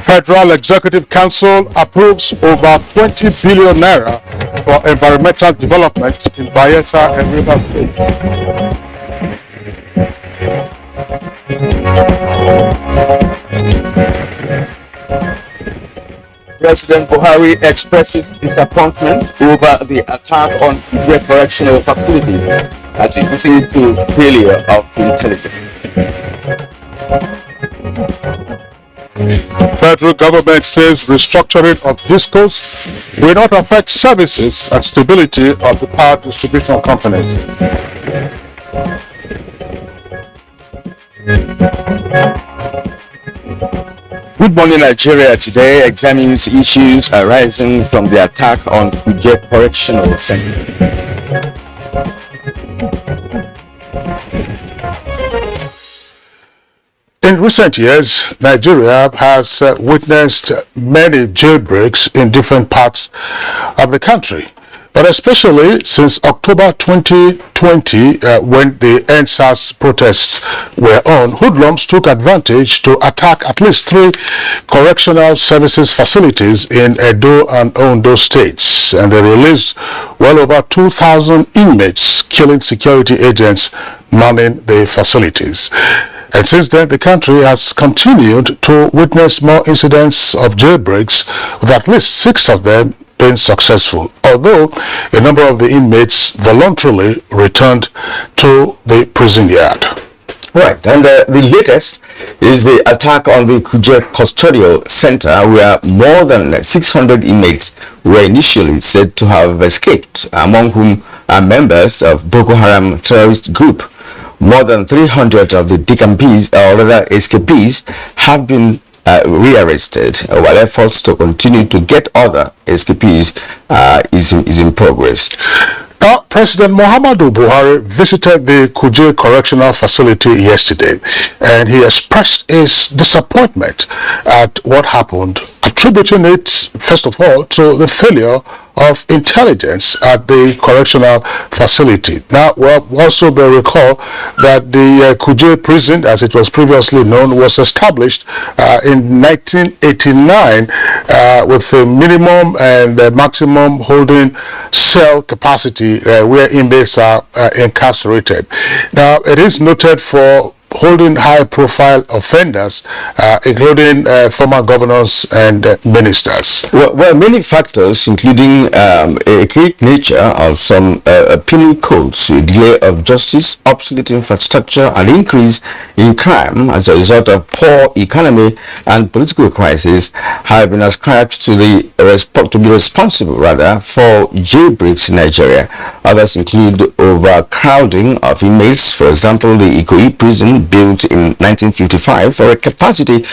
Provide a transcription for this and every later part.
Federal Executive Council approves over 20 billion naira for environmental development in Bayelsa and Rivers State. President Buhari expresses disappointment over the attack on the correctional facility, attributing to failure of intelligence. Federal government says restructuring of discos will not affect services and stability of the power distribution companies. Good Morning Nigeria today examines issues arising from the attack on Abuja Correctional Center. In recent years, Nigeria has witnessed many jailbreaks in different parts of the country, but especially since October 2020, when the NSAS protests were on, hoodlums took advantage to attack at least 3 correctional services facilities in Edo and Ondo states, and they released well over 2,000 inmates, killing security agents manning the facilities. And since then, the country has continued to witness more incidents of jailbreaks, with at least 6 of them being successful, although a number of the inmates voluntarily returned to the prison yard. Right, and the latest is the attack on the Abuja Custodial Center, where more than 600 inmates were initially said to have escaped, among whom are members of Boko Haram terrorist group. More than 300 of the decampees, or rather escapees, have been rearrested, while efforts to continue to get other escapees is in progress. Now, President Muhammadu Buhari visited the Kuje Correctional Facility yesterday, and he expressed his disappointment at what happened, attributing it, first of all, to the failure of intelligence at the correctional facility. Now, well, also may recall that the Kuje prison, as it was previously known, was established in 1989 with a minimum and maximum holding cell capacity where inmates are incarcerated. Now, it is noted for holding high-profile offenders, including former governors and ministers. Well, many factors, including a quick nature of some penal codes, delay of justice, obsolete infrastructure, and increase in crime as a result of poor economy and political crisis, have been ascribed to be responsible for jailbreaks in Nigeria. Others include overcrowding of inmates. For example, the Ikoyi prison, built in 1955 for a capacity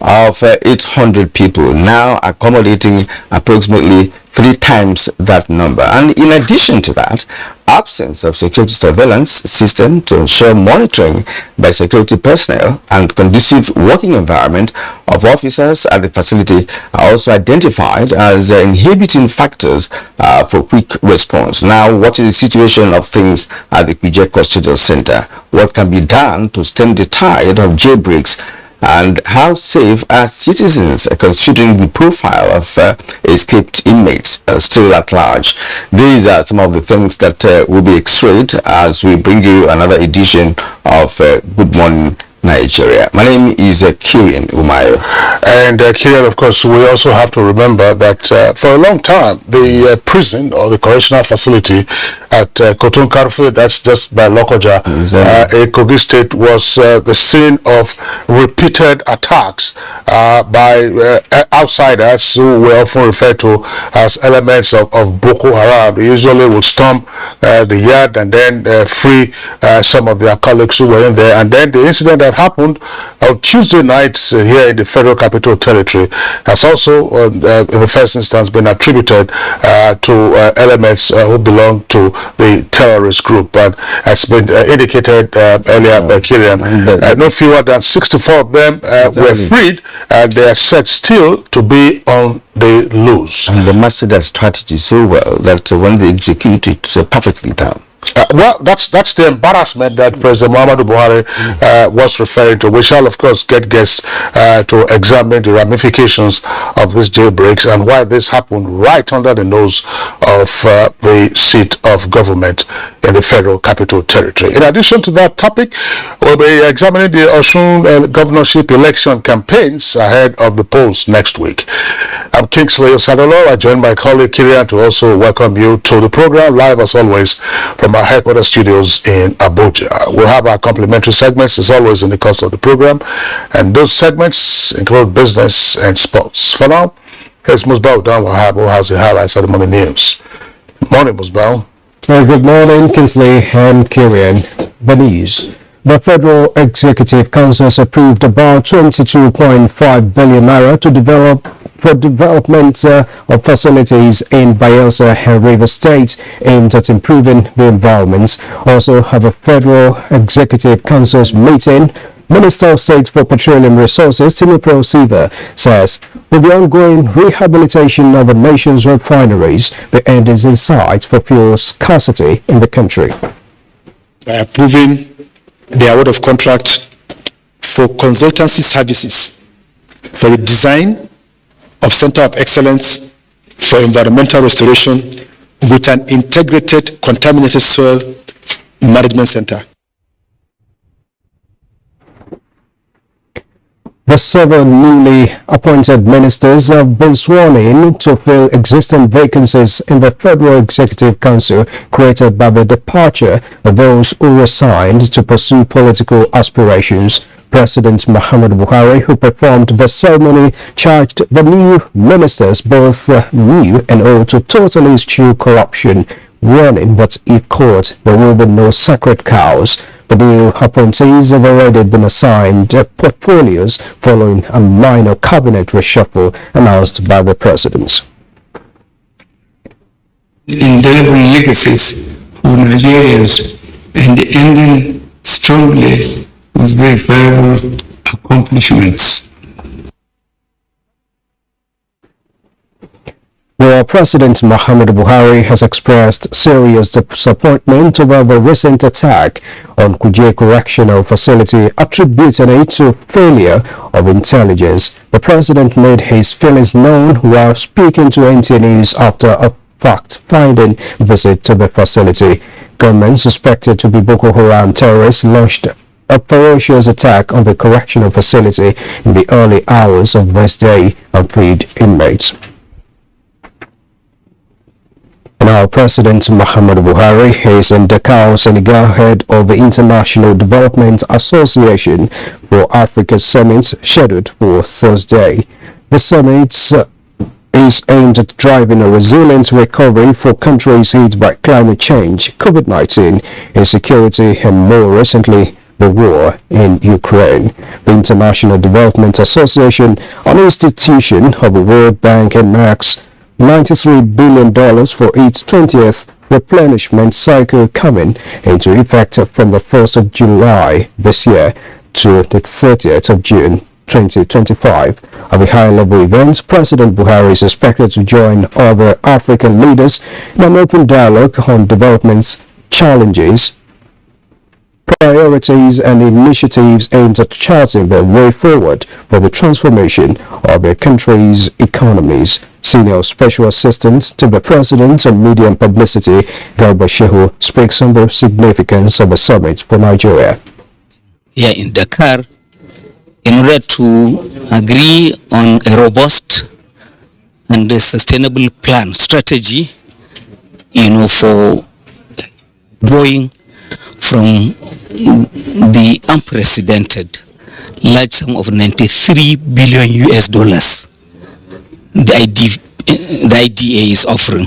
of 800 people, now accommodating approximately 3 times that number. And in addition to that, absence of security surveillance system to ensure monitoring by security personnel and conducive working environment of officers at the facility are also identified as inhibiting factors for quick response. Now, what is the situation of things at the Abuja Custodial Center? What can be done to stem the tide of jailbreaks? And how safe are citizens considering the profile of escaped inmates still at large? These are some of the things that will be x-rayed as we bring you another edition of Good Morning Nigeria. My name is Kirian Umayo. And Kirian, of course, we also have to remember that for a long time, the prison or the correctional facility at Kotun Karfe, that's just by Lokoja, Kogi State, was the scene of repeated attacks by outsiders who were often referred to as elements of Boko Haram. They usually would storm the yard and then free some of their colleagues who were in there. And then the incident that happened on Tuesday night here in the Federal Capital Territory has also, in the first instance, been attributed to elements who belong to the terrorist group. But as been indicated earlier by Kirian, no fewer than 64 of them were freed, and they are said still to be on the loose. And they mastered their strategy so well that when they execute it, it's perfectly done. Well, that's the embarrassment that President Muhammadu Buhari was referring to. We shall, of course, get guests to examine the ramifications of these jailbreaks and why this happened right under the nose of the seat of government in the Federal Capital Territory. In addition to that topic, we'll be examining the Osun governorship election campaigns ahead of the polls next week. I'm Kingsley Osadolo. I join my colleague Kirian to also welcome you to the program, live as always from our headquarters studios in Abuja. We'll have our complimentary segments as always in the course of the program, and those segments include business and sports. For now, here's Musbao Dan Wahab, who has the highlights of the morning news. Morning, Musbao. Good morning, Kingsley and Kirian. The news. The Federal Executive Council has approved about 22.5 billion naira to development of facilities in Bayelsa and River State aimed at improving the environment. Also have a Federal Executive Council's meeting. Minister of State for Petroleum Resources, Timothy Siva, says with the ongoing rehabilitation of the nation's refineries, the end is in sight for fuel scarcity in the country. By approving the award of contract for consultancy services for the design of Center of Excellence for Environmental Restoration with an integrated contaminated soil management center. The 7 newly appointed ministers have been sworn in to fill existing vacancies in the Federal Executive Council created by the departure of those who resigned to pursue political aspirations. President Muhammadu Buhari, who performed the ceremony, charged the new ministers, both new and old, to totally eschew corruption, warning that if caught, there will be no sacred cows. The new appointees have already been assigned portfolios following a minor cabinet reshuffle announced by the president. Indelible legacies for Nigerians and ending strongly with verifiable accomplishments. Well, President Muhammadu Buhari has expressed serious disappointment over the recent attack on Kuje Correctional Facility, attributing it to failure of intelligence. The president made his feelings known while speaking to NT News after a fact-finding visit to the facility. Gunmen suspected to be Boko Haram terrorists launched a ferocious attack on the correctional facility in the early hours of Wednesday and freed inmates. Now, President Muhammadu Buhari is in Dakar, Senegal, head of the International Development Association for Africa Summit scheduled for Thursday. The summit is aimed at driving a resilient recovery for countries hit by climate change, COVID-19, insecurity, and more recently, the war in Ukraine. The International Development Association, an institution of the World Bank, earmarks $93 billion for its 20th replenishment cycle coming into effect from the 1st of July this year to the 30th of June 2025. At the high-level event, President Buhari is expected to join other African leaders in an open dialogue on development challenges, priorities and initiatives aimed at charting the way forward for the transformation of their country's economies. Senior Special Assistant to the President on Media and Publicity, Garba Shehu, speaks on the significance of the summit for Nigeria. Here in Dakar, in order to agree on a robust and a sustainable plan, strategy, for growing from the unprecedented large sum of $93 billion the IDA is offering.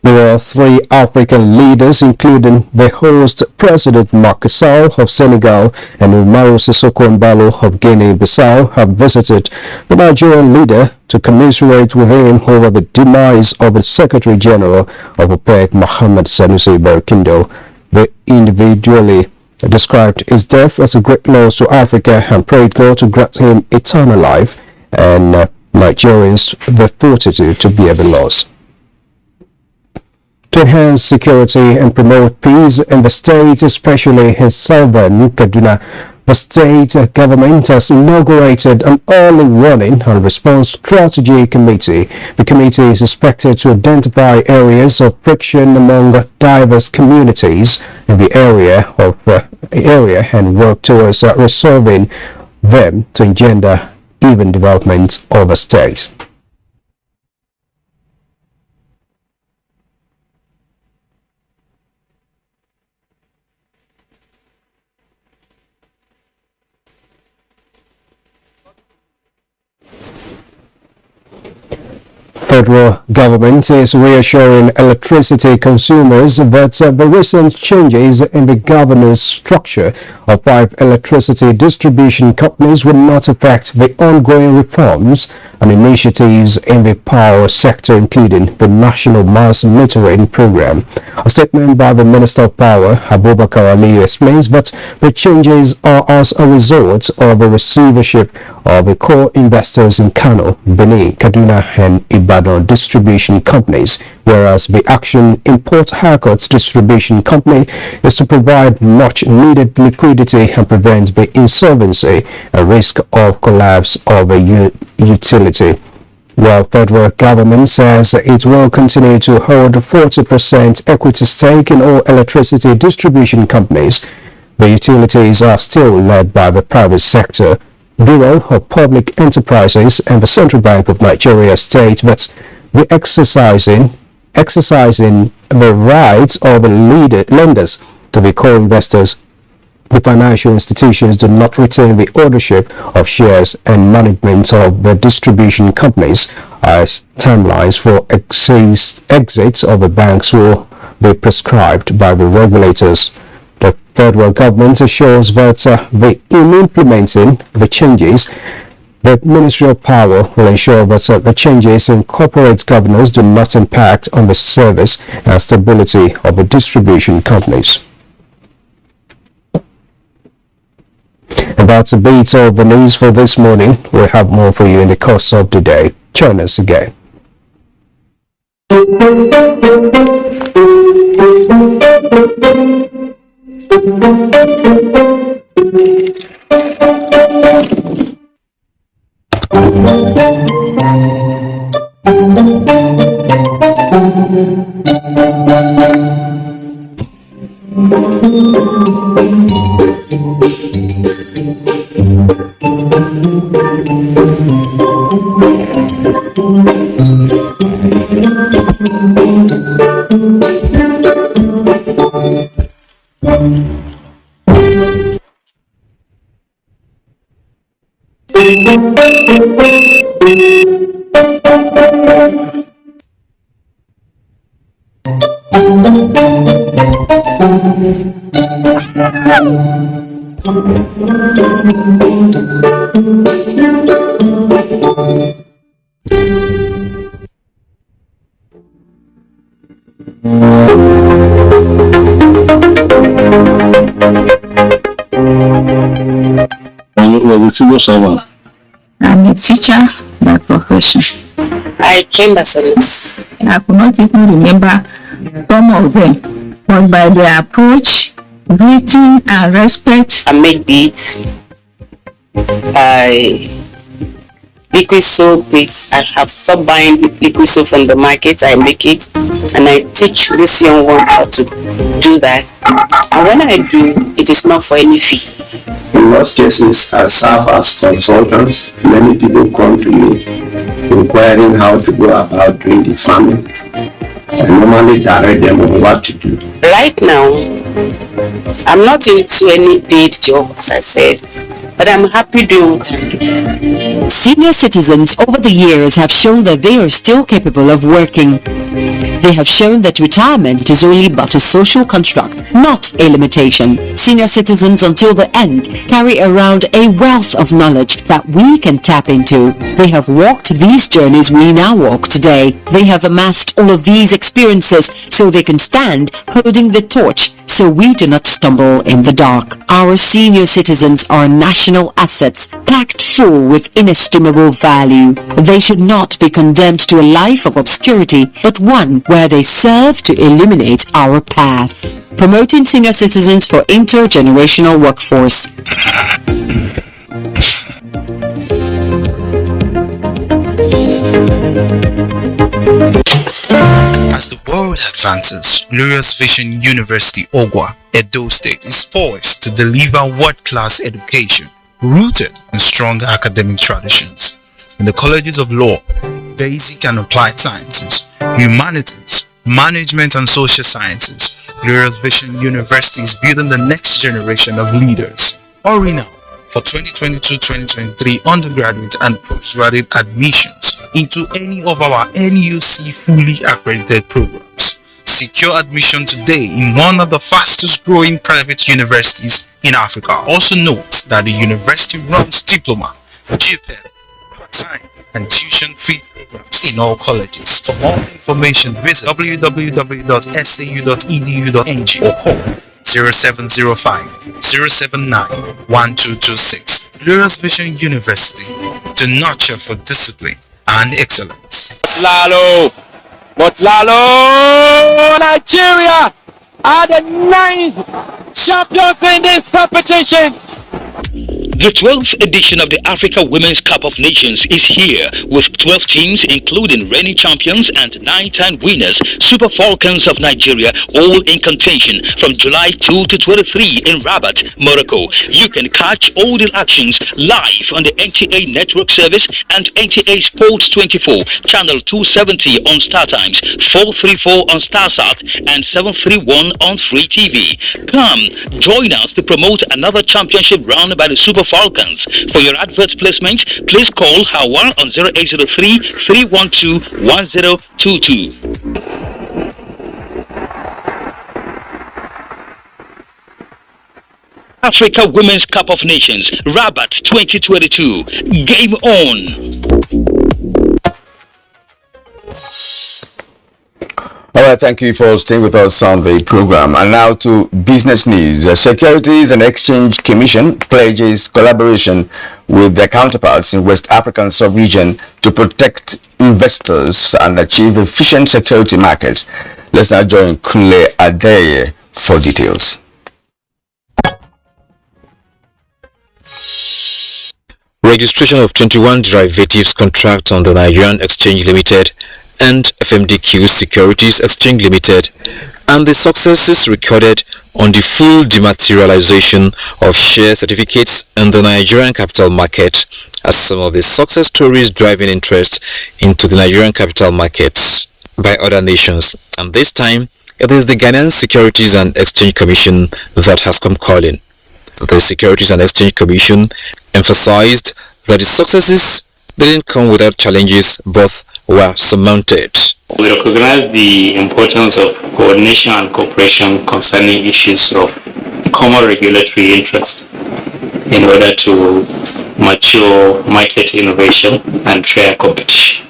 There are 3 African leaders, including the host President Macky Sall of Senegal and Umaru Sissoco Embalo of Guinea-Bissau, have visited the Nigerian leader to commiserate with him over the demise of the Secretary General of OPEC, Mohamed Sanusi Barkindo. They individually described his death as a great loss to Africa and prayed God to grant him eternal life and Nigerians the fortitude to bear the loss. To enhance security and promote peace in the state, especially in southern Kaduna, the state government has inaugurated an early warning and response strategy committee. The committee is expected to identify areas of friction among diverse communities in the area and work towards resolving them to engender even development of the state. Federal government is reassuring electricity consumers that the recent changes in the governance structure of 5 electricity distribution companies will not affect the ongoing reforms and initiatives in the power sector, including the National Mass Metering Program. A statement by the Minister of Power, Abubakar Aliyu, explains that the changes are as a result of the receivership of the core investors in Kano, Benin, Kaduna, and Ibadan distribution companies, whereas the Action Import Harcourt Distribution Company is to provide much needed liquidity and prevent the insolvency and risk of collapse of a utility. While federal government says it will continue to hold 40% equity stake in all electricity distribution companies, the utilities are still led by the private sector. Bureau of Public Enterprises and the Central Bank of Nigeria state that the exercising the rights of the lenders to be co-investors, the financial institutions do not retain the ownership of shares and management of the distribution companies, as timelines for exits of the banks will be prescribed by the regulators. The federal government assures that in implementing the changes, the Ministry of Power will ensure that the changes in corporate governance do not impact on the service and stability of the distribution companies. And that's a bit of the news for this morning. We'll have more for you in the course of the day. Join us again. I'm a teacher by profession. I trained as a nurse. I could not even remember some of them, but by their approach, greeting and respect, I make beads. I liquid soap base. I have stopped buying liquid soap from the market. I make it, and I teach these young ones how to do that. And when I do, it is not for any fee. In most cases, I serve as consultants. Many people come to me inquiring how to go about doing the farming. I normally direct them on what to do. Right now, I'm not into any paid job, as I said, but I'm happy doing what I'm doing. Senior citizens over the years have shown that they are still capable of working. They have shown that retirement is only but a social construct, not a limitation. Senior citizens until the end carry around a wealth of knowledge that we can tap into. They have walked these journeys we now walk today. They have amassed all of these experiences so they can stand holding the torch so we do not stumble in the dark. Our senior citizens are national assets packed full with inestimable value. They should not be condemned to a life of obscurity, but one where they serve to illuminate our path. Promoting senior citizens for intergenerational workforce. As the world advances, Glorious Vision University Ogwa, Edo State is poised to deliver world-class education rooted in strong academic traditions. In the colleges of law, basic and applied sciences, humanities, management and social sciences, Glorious Vision University is building the next generation of leaders. Hurry now for 2022-2023 undergraduate and postgraduate admissions into any of our NUC fully accredited programs. Secure admission today in one of the fastest growing private universities in Africa. Also note that the university runs diploma, GPED, part-time and tuition-free programs in all colleges. For more information, visit www.sau.edu.ng or call 0705 079 1226. Glorious Vision University, to nurture for discipline and excellence. Lalo, Nigeria are the 9th champions in this competition. The 12th edition of the Africa Women's Cup of Nations is here with 12 teams including reigning champions and 9-time winners Super Falcons of Nigeria, all in contention from July 2 to 23 in Rabat, Morocco. You can catch all the actions live on the NTA Network Service and NTA Sports 24, channel 270 on Star Times, 434 on Starsat and 731 on Free TV. Come, join us to promote another championship run by the Super Falcons. For your advert placement, please call Hawa on 0803 312 1022. Africa Women's Cup of Nations, Rabat 2022. Game on! All right, thank you for staying with us on the program. And now to business news. The Securities and Exchange Commission pledges collaboration with their counterparts in West African sub-region to protect investors and achieve efficient security markets. Let's now join Kule Adeye for details. Registration of 21 derivatives contracts on the Nigerian Exchange Limited and FMDQ Securities Exchange Limited, and the successes recorded on the full dematerialization of share certificates in the Nigerian capital market as some of the success stories driving interest into the Nigerian capital markets by other nations. And this time, it is the Ghanaian Securities and Exchange Commission that has come calling. The Securities and Exchange Commission emphasized that the successes didn't come without challenges, both were surmounted. We recognize the importance of coordination and cooperation concerning issues of common regulatory interest in order to mature market innovation and fair competition,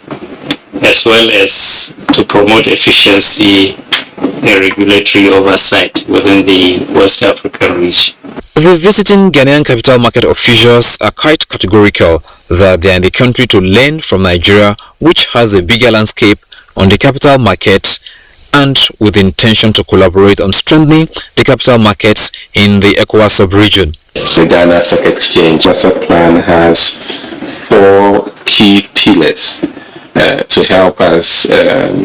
as well as to promote efficiency and regulatory oversight within the West African region. The visiting Ghanaian capital market officials are quite categorical that they are in the country to learn from Nigeria, which has a bigger landscape on the capital market, and with the intention to collaborate on strengthening the capital markets in the ECOWAS sub-region. The Ghana Stock Exchange Master Plan has 4 key pillars to help us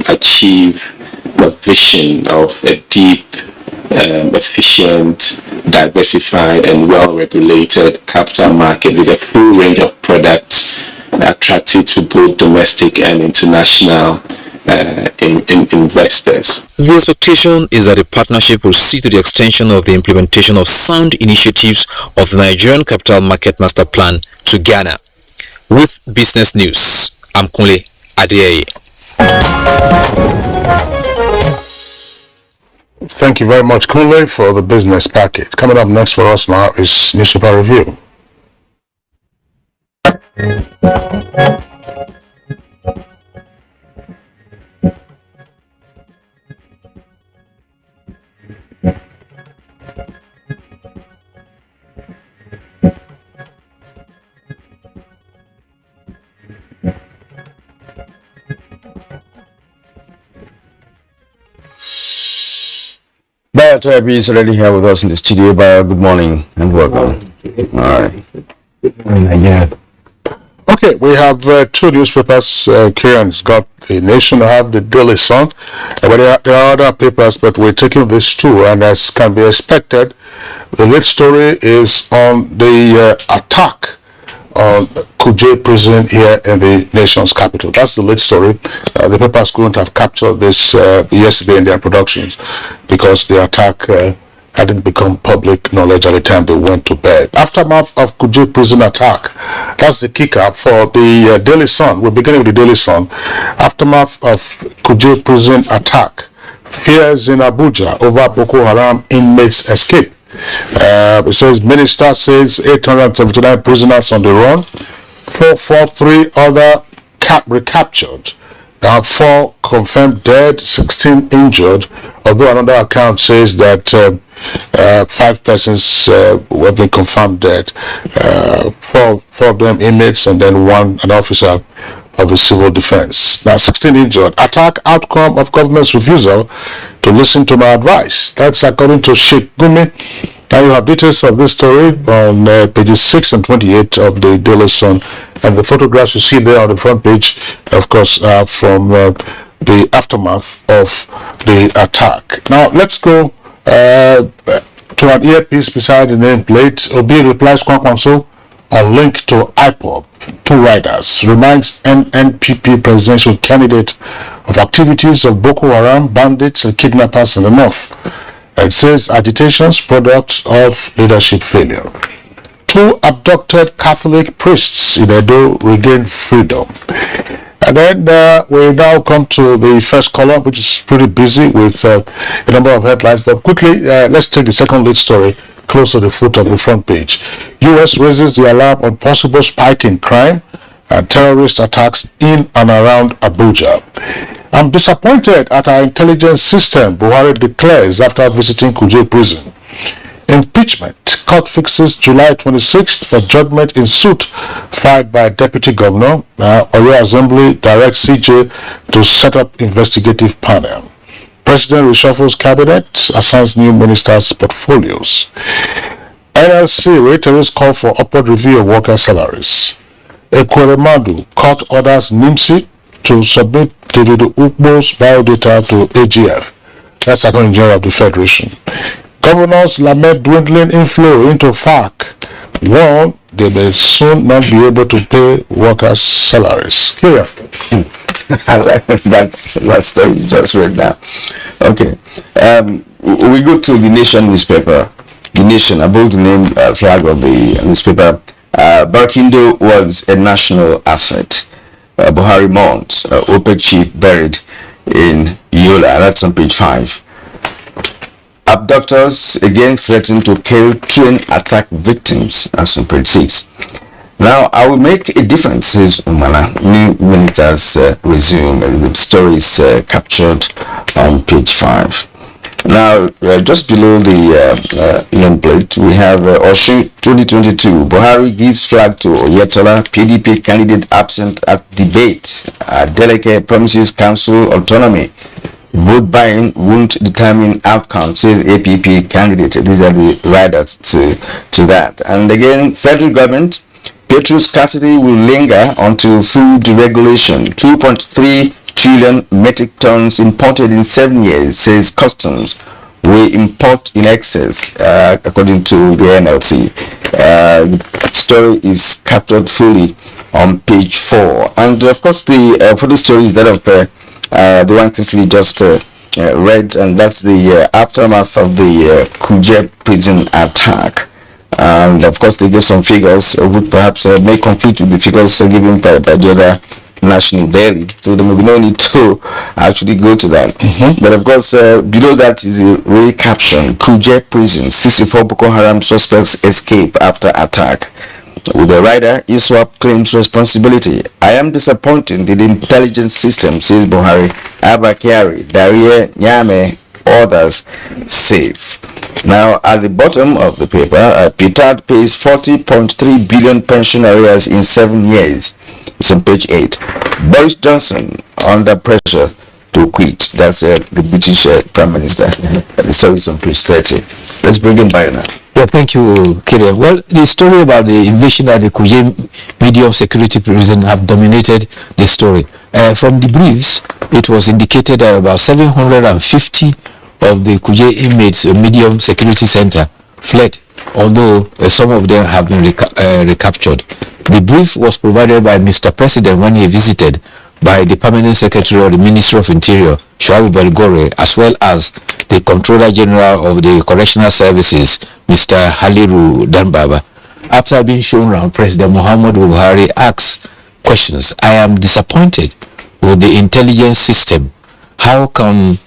achieve the vision of a deep, efficient, diversified and well-regulated capital market with a full range of products attractive to both domestic and international investors. The expectation is that the partnership will see to the extension of the implementation of sound initiatives of the Nigerian Capital Market Master Plan to Ghana. With business news, I'm Kunle Adeye. Thank you very much, Kunle, for the business package. Coming up next for us now is Newspaper Review. Bayo Toyabi is already here with us in the studio. Bayo, good morning and welcome. All right. Yeah. Okay, we have two newspapers. Kieran's got The Nation, I have the Daily Sun, but there are other papers, but we're taking these two, and as can be expected, the lead story is on the attack on Kuje prison here in the nation's capital. That's the lead story. The papers couldn't have captured this yesterday in their productions because the attack hadn't become public knowledge at the time they went to bed. Aftermath of Kuje prison attack. That's the kicker for the Daily Sun. We're beginning with the Daily Sun. Aftermath of Kuje prison attack. Fears in Abuja over Boko Haram inmates escape. It says minister says 879 prisoners on the run, 443 other recaptured. Now 4 confirmed dead, 16 injured, although another account says that 5 persons have been confirmed dead, 4 of them inmates and then an officer of the civil defense. Now 16 injured. Attack outcome of government's refusal to listen to my advice. That's according to Sheikh Gumi. Now you have details of this story on pages 6 and 28 of the Daily Sun, and the photographs you see there on the front page, of course, from the aftermath of the attack. Now let's go to an earpiece beside the nameplate. Obi replies Kwankwanso on link to IPOB. 2 riders reminds NNPP presidential candidate of activities of Boko Haram, bandits and kidnappers in the north. It says agitations product of leadership failure. 2 abducted Catholic priests in Edo regain freedom. And then we now come to the first column, which is pretty busy with a number of headlines. But quickly, let's take the second lead story close to the foot of the front page. U.S. raises the alarm on possible spike in crime and terrorist attacks in and around Abuja. I'm disappointed at our intelligence system, Buhari declares after visiting Kuje prison. Impeachment. Court fixes July 26th for judgment in suit filed by Deputy Governor. Oyo Assembly directs CJ to set up investigative panel. President reshuffles cabinet, assigns new ministers' portfolios. NLC reiterates call for upward review of worker salaries. Ekweremadu, court orders NIMSI to submit the UPMO's biodata to AGF. That's Attorney General of the Federation. Governors lament dwindling inflow into FARC. Warn they may soon not be able to pay workers' salaries. Here. That's story you just read now. Okay. We go to the Nation newspaper. The Nation, above the name flag of the newspaper. Barkindo was a national asset. Buhari mounts OPEC chief buried in Yola. That's on page 5. Abductors again threaten to kill train attack victims. That's on page 6. Now, I will make a difference, says Umana. New ministers resume. The story is captured on page 5. Now, just below the nameplate, we have Oshu 2022. Buhari gives flag to Oyetola, PDP candidate absent at debate. Adeleke promises council autonomy. Vote buying won't determine outcome, says APP candidate. These are the riders to that. And again, federal government, petrol scarcity will linger until food regulation. 2.3 trillion metric tons imported in 7 years, says customs. We import in excess, according to the NLC. The story is captured fully on page 4. And of course, the photo story is that of the one Kingsley just read, and that's the aftermath of the Kuje prison attack. And of course, they gave some figures which perhaps may conflict with the figures given by the other national daily, so there may be no need to actually go to that. But of course, below that is a recaption. Kuje prison, 64 Boko Haram suspects escape after attack. With the rider, ISWAP claims responsibility. I am disappointed in the intelligence system, says Buhari. Abba Kyari, Daria Nyame, others safe. Now, at the bottom of the paper, Petard pays 40.3 billion pension arrears in 7 years. It's on page 8. Boris Johnson under pressure to quit. That's the British Prime Minister. The story is on page 30. Let's bring him by now. Yeah, thank you, Kirian. Well, the story about the invasion at the Kuje medium security prison have dominated the story. From the briefs, it was indicated that about 750 of the Kuje inmates, a medium security center, fled, although some of them have been recaptured. The brief was provided by Mr. President when he visited by the Permanent Secretary of the Ministry of Interior, Shuaib Belgore, as well as the Controller General of the Correctional Services, Mr. Haliru Danbaba. After being shown around, President Muhammadu Buhari asked questions. I am disappointed with the intelligence system. How can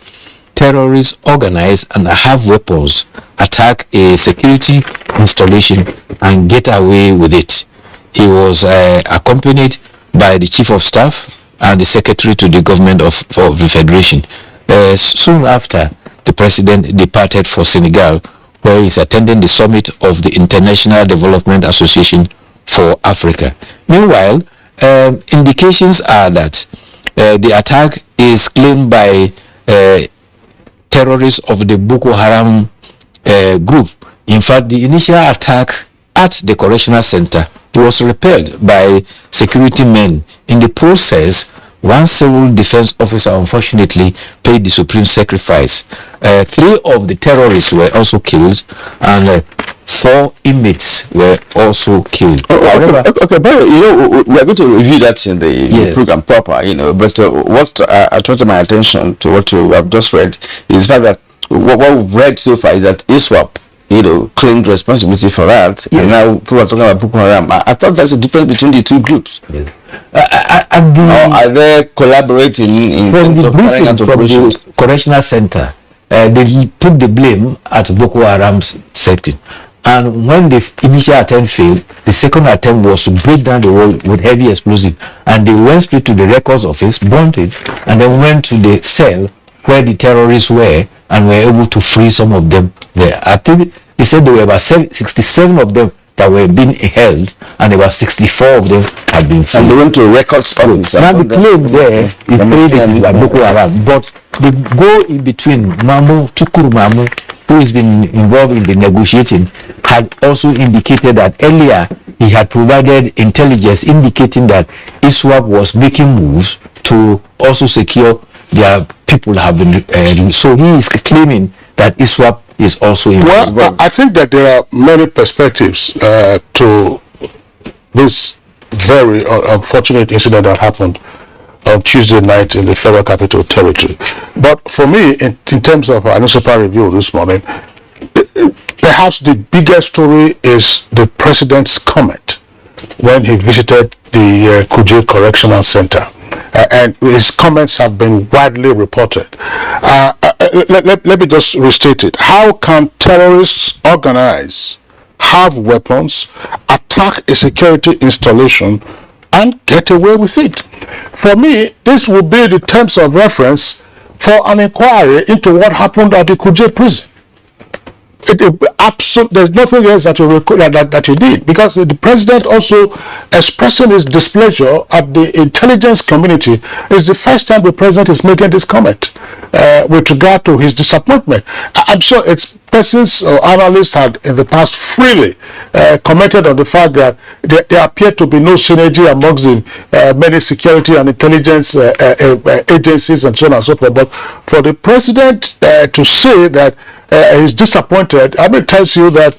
terrorists organize and have weapons, attack a security installation and get away with it? He was accompanied by the Chief of Staff and the Secretary to the Government of the Federation. Soon after, the President departed for Senegal, where he is attending the summit of the International Development Association for Africa. Meanwhile, indications are that the attack is claimed by terrorists of the Boko Haram group. In fact, the initial attack at the correctional center was repelled by security men. In the process, one civil defense officer unfortunately paid the supreme sacrifice. 3 of the terrorists were also killed, and 4 inmates were also killed. Okay, but we are going to review that in the program proper, but what attracted my attention to what you have just read is the fact that what we've read so far is that ISWAP claimed responsibility for that, and now people are talking about Boko Haram. I thought there's a difference between the two groups. Or are they collaborating in terms of carrying out operations? From the correctional center, they put the blame at Boko Haram's setting. And when the initial attempt failed, the second attempt was to break down the wall with heavy explosive. And they went straight to the records office, burnt it, and then went to the cell where the terrorists were, and were able to free some of them there. I think they said there were about 67 of them that were being held, and about 64 of them had been freed. And they went to records office. Now the claim there is related to Boko Haram, but the go in between Tukuru Mamu, who has been involved in the negotiating, had also indicated that earlier he had provided intelligence indicating that ISWAP was making moves to also secure their people have been. So he is claiming that ISWAP is also involved. Well, I think that there are many perspectives to this very unfortunate incident that happened on Tuesday night in the Federal Capital Territory. But for me, in terms of our newspaper review this morning, perhaps the biggest story is the President's comment when he visited the Kuje Correctional Center. And his comments have been widely reported. Let me just restate it. How can terrorists organize, have weapons, attack a security installation, and get away with it? For me, this would be the terms of reference for an inquiry into what happened at the Kuje prison. There's nothing else that you need, because the President also expressing his displeasure at the intelligence community is the first time the President is making this comment with regard to his disappointment. I'm sure it's persons or analysts had in the past freely commented on the fact that there appeared to be no synergy amongst the many security and intelligence agencies and so on and so forth. But for the President to say that he's disappointed, tells you that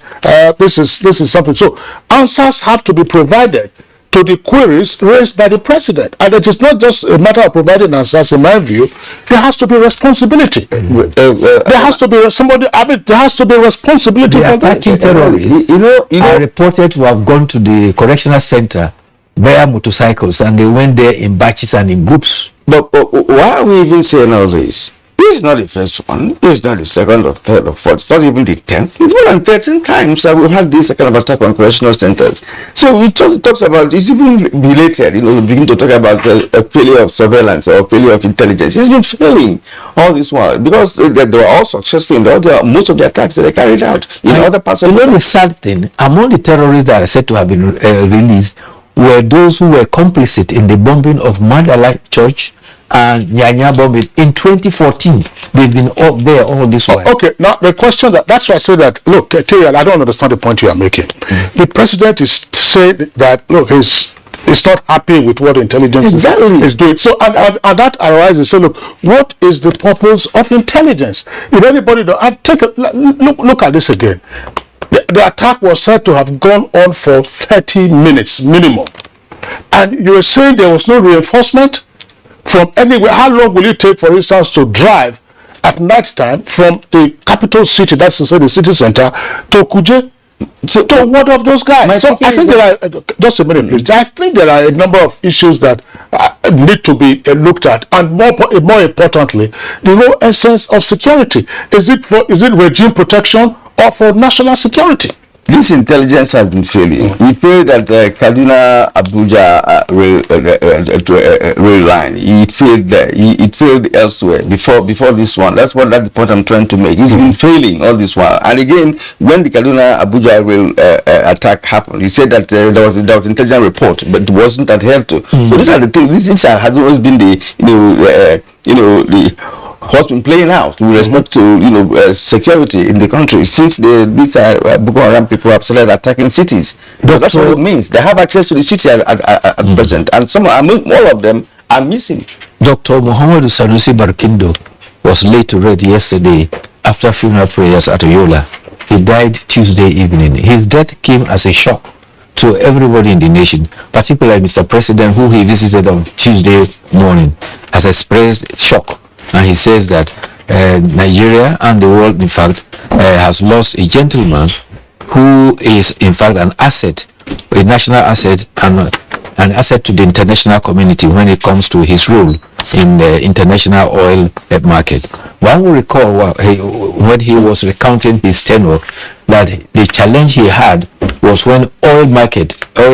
this is something. So answers have to be provided to the queries raised by the President, and it is not just a matter of providing answers. In my view, there has to be responsibility. There has to be somebody. There has to be responsibility for this. Terrorists, are reported to have gone to the correctional center via motorcycles, and they went there in batches and in groups. But why are we even saying all this? This is not the first one. This is not the second or third or fourth. It's not even the 10th. It's more than 13 times that we've had this kind of attack on correctional centers. So it talks about, it's even related, we begin to talk about a failure of surveillance or failure of intelligence. It's been failing all this while because they were all successful in most of the attacks that they carried out in other parts of the country. The sad thing, among the terrorists that are said to have been released were those who were complicit in the bombing of Mandalay Church and Nyanya bombing in 2014. They've been up there all this while. Okay, now the question that's why I say that, look, Kiriel, I don't understand the point you are making. The president is saying that, look, he's not happy with what intelligence is doing. So, and that arises, so look, what is the purpose of intelligence? If anybody look at this again. The attack was said to have gone on for 30 minutes minimum. And you were saying there was no reinforcement from anywhere. How long will it take, for instance, to drive at night time from the capital city, that's to say the city center, to Kuje, to ward off those guys? So I think there are, just a minute please, I think there are a number of issues that need to be looked at, and more importantly, the whole essence of security. Is it regime protection or for national security? This intelligence has been failing. We failed at the Kaduna Abuja rail line. It failed there. It failed elsewhere before this one. That's the point I'm trying to make. It's been failing all this while. And again, when the Kaduna Abuja rail attack happened, he said that there was intelligence report, but it wasn't adhered to. So these are the things. This has always been the what's been playing out with respect to security in the country since these Boko Haram people have started attacking cities. That's what it means. They have access to the city at present, and all of them are missing. Dr. Muhammad Sanusi Barkindo was laid to rest yesterday after funeral prayers at Yola. He died Tuesday evening. His death came as a shock to everybody in the nation, particularly Mr. President, who he visited on Tuesday morning, has expressed shock. And he says that Nigeria and the world, in fact, has lost a gentleman who is, in fact, an asset, a national asset, and an asset to the international community when it comes to his role in the international oil market. One will recall when he was recounting his tenure that the challenge he had was when oil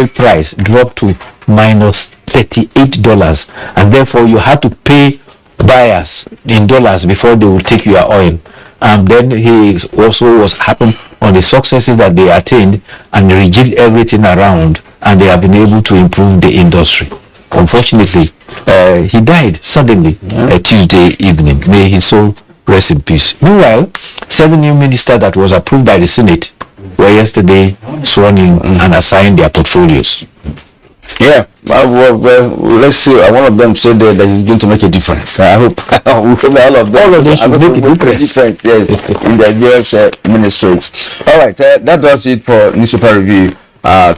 price dropped to minus $38, and therefore you had to pay buyers in dollars before they will take your oil. And then he also was happy on the successes that they attained and rejigged everything around, and they have been able to improve the industry. Unfortunately, he died suddenly Tuesday evening. May his soul rest in peace. Meanwhile, 7 new ministers that was approved by the Senate were yesterday sworn in and assigned their portfolios. Yeah, well, let's see. One of them said that he's going to make a difference. I hope all of them should make a difference. Yes, in their various ministries. All right, that does it for newspaper review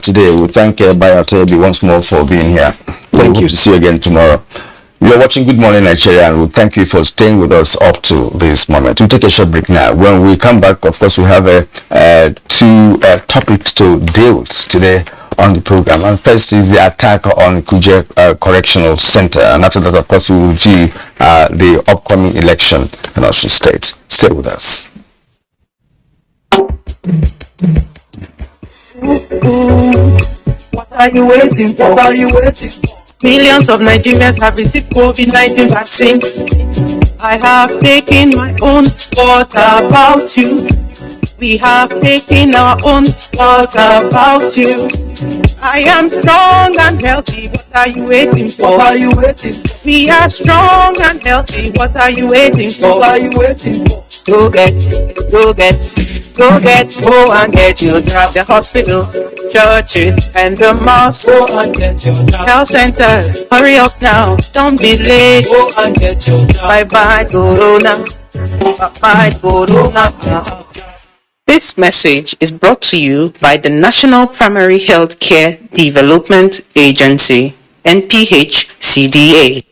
today. We thank Bayotebi once more for being here. Thank you. Hope to see you again tomorrow. You are watching Good Morning Nigeria, and we thank you for staying with us up to this moment. We'll take a short break now. When we come back, of course, we have two topics to deal with today on the program. And first is the attack on Kuje Correctional Center, and after that, of course, we will view the upcoming election in Osun State. Stay with us. What are you waiting for? What are you waiting for? Millions of Nigerians have received COVID-19 vaccine. I have taken my own. What about you? We have taken our own. What about you? I am strong and healthy. What are you waiting for? What are you waiting for? We are strong and healthy. What are you waiting for? What are you waiting for? Go get, go and get your job. The hospitals, churches, and the mosques. Go and get your job. Health centers, hurry up now. Don't be late. Go and get your job. Bye bye, Corona. Bye bye, Corona. This message is brought to you by the National Primary Health Care Development Agency, NPHCDA.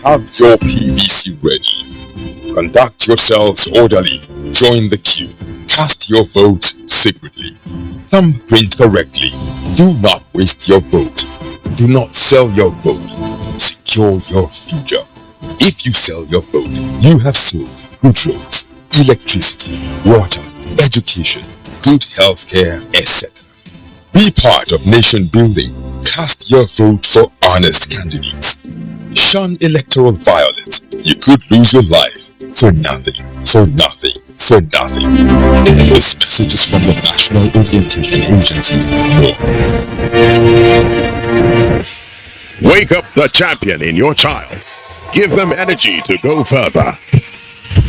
Have your PVC ready. Conduct yourselves orderly. Join the queue. Cast your vote secretly. Thumbprint correctly. Do not waste your vote. Do not sell your vote. Secure your future. If you sell your vote, you have sold good roads, electricity, water, education, good healthcare, etc. Be part of nation building. Cast your vote for honest candidates. Shun electoral violence. You could lose your life for nothing, for nothing, for nothing. This message is from the National Orientation Agency. Wake up the champion in your child. Give them energy to go further.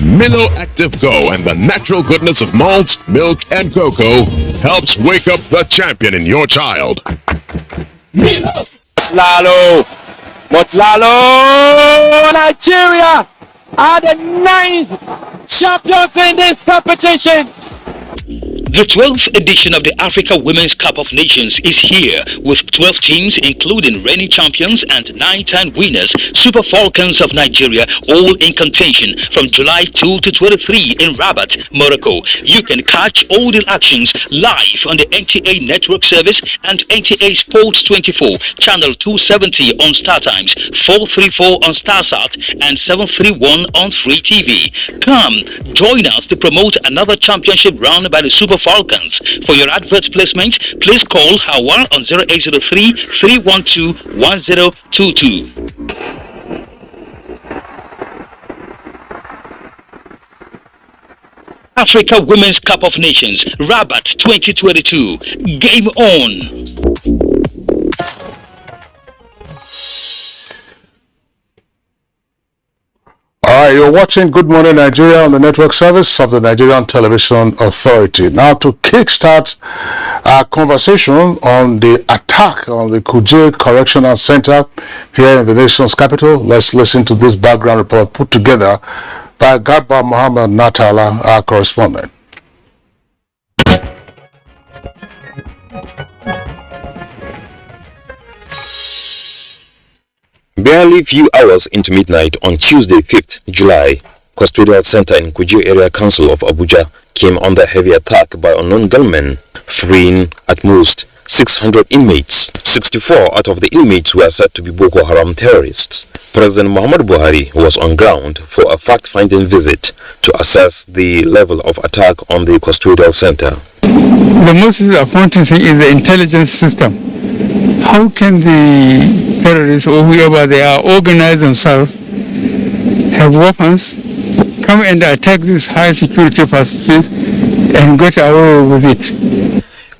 Milo Active Go and the natural goodness of malt, milk, and cocoa helps wake up the champion in your child. Milo! Motlalo, Nigeria are the 9th champions in this competition. The 12th edition of the Africa Women's Cup of Nations is here with 12 teams including reigning champions and 9-time winners, Super Falcons of Nigeria, all in contention from July 2 to 23 in Rabat, Morocco. You can catch all the actions live on the NTA Network Service and NTA Sports 24, Channel 270 on StarTimes, 434 on StarSat and 731 on Free TV. Come, join us to promote another championship run by the Super Falcons. For your advert placement, please call Hawa on 0803 312 1022. Africa Women's Cup of Nations, Rabat 2022. Game on! Alright, you're watching Good Morning Nigeria on the network service of the Nigerian Television Authority. Now, to kickstart our conversation on the attack on the Kuje Correctional Center here in the nation's capital, let's listen to this background report put together by Garba Muhammad Natala, our correspondent. Barely few hours into midnight on Tuesday, 5th July, Custodial Center in Kuje Area Council of Abuja came under heavy attack by unknown gunmen, freeing at most 600 inmates. 64 out of the inmates were said to be Boko Haram terrorists. President Muhammadu Buhari was on ground for a fact-finding visit to assess the level of attack on the Custodial Center. The most disappointing thing is the intelligence system. How can the terrorists or whoever they are organize themselves, have weapons, come and attack this high security facility and get away with it?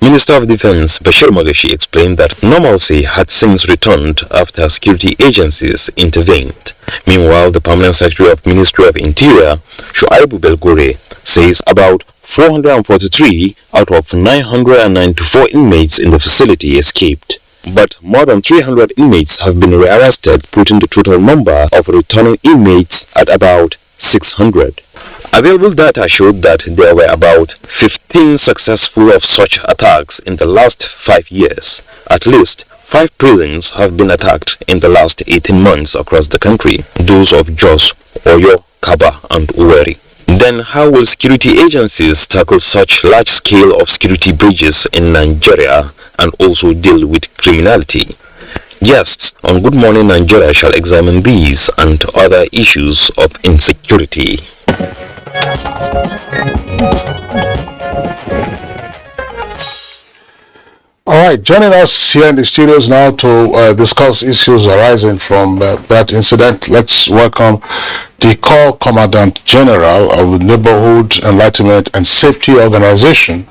Minister of Defense Bashir Magashi explained that normalcy had since returned after security agencies intervened. Meanwhile, the Permanent Secretary of Ministry of Interior, Shuaibu Belgore, says about 443 out of 994 inmates in the facility escaped. But more than 300 inmates have been rearrested, putting the total number of returning inmates at about 600. Available data showed that there were about 15 successful of such attacks in the last 5 years. At least 5 prisons have been attacked in the last 18 months across the country, those of Jos, Oyo, Kaba and Uweri. Then how will security agencies tackle such large scale of security breaches in Nigeria and also deal with criminality? Guests on Good Morning Nigeria shall examine these and other issues of insecurity. right, joining us here in the studios now to discuss issues arising from that incident, let's welcome the Corps Commandant General of the Neighborhood Enlightenment and Safety Organization,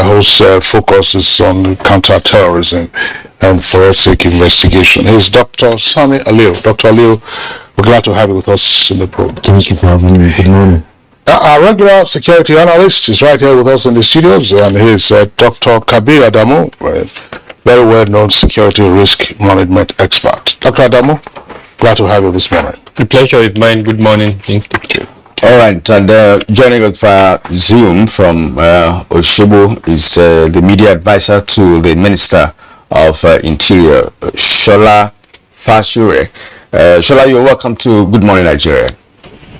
whose focus is on counter-terrorism and forensic investigation. He's Dr. Sani Aliu. Dr. Aliu, we're glad to have you with us in the program. Thank you for having me. Good morning. Our regular security analyst is right here with us in the studios, and he's Dr. Kabir Adamu, a very well-known security risk management expert. Dr. Adamu, glad to have you this morning. The pleasure is mine. Good morning. Thank you. All right, and joining us via Zoom from Oshobo is the media advisor to the Minister of Interior, Shola Fashure. Shola, you're welcome to Good Morning Nigeria.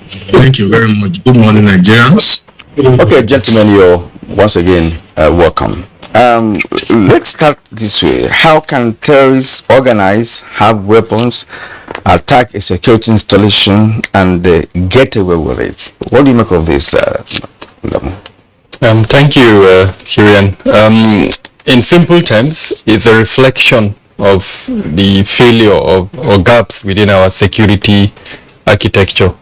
Thank you very much. Good morning, Nigerians. Okay, gentlemen, you're once again welcome. Let's start this way. How can terrorists organize, have weapons, attack a security installation, and get away with it? What do you make of this? Thank you, Kirian. In simple terms, it's a reflection of the failure or gaps within our security architecture.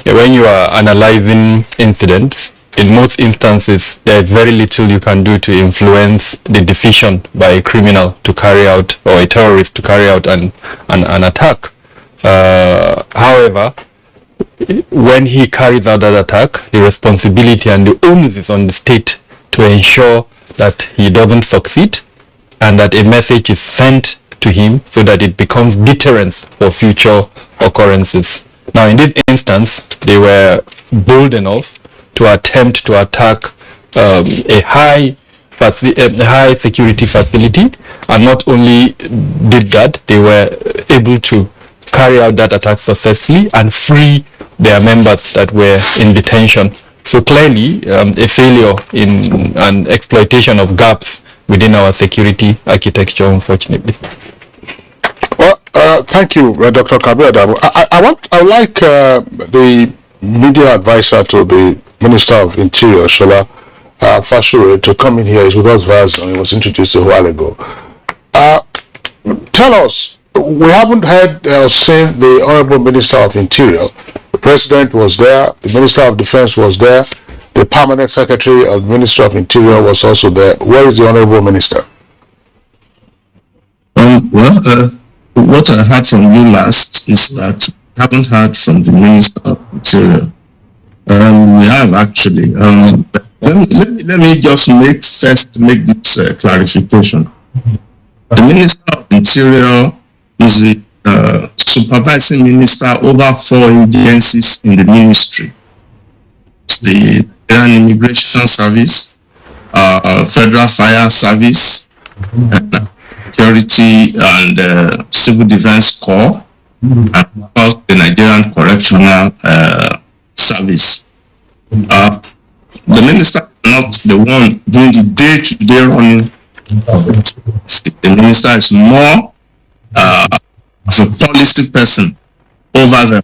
When you are analyzing incidents, in most instances, there is very little you can do to influence the decision by a criminal to carry out, or a terrorist to carry out an attack. However, when he carries out that attack, the responsibility and the onus is on the state to ensure that he doesn't succeed and that a message is sent to him so that it becomes deterrence for future occurrences. Now, in this instance, they were bold enough to attempt to attack a high security facility, and not only did that, they were able to carry out that attack successfully and free their members that were in detention. So clearly, a failure in an exploitation of gaps within our security architecture, unfortunately. Well, thank you, Dr. Kabir Adamu. I would like the media advisor to the Minister of Interior, Shola Fashure, to come in here. He's with us via Zoom. He was introduced a while ago. Tell us, we haven't heard or seen the Honorable Minister of Interior. The President was there, the Minister of Defense was there, the Permanent Secretary of the Ministry of Interior was also there. Where is the Honorable Minister? What I heard from you last is that we haven't heard from the Minister of Interior. We have actually. Let me just make this clarification. The Minister of Interior is the supervising minister over 4 agencies in the ministry. It's the Nigerian Immigration Service, Federal Fire Service, Security and Civil Defense Corps, and of course the Nigerian Correctional Service. The minister is not the one doing the day-to-day running of it. The minister is more of a policy person over them.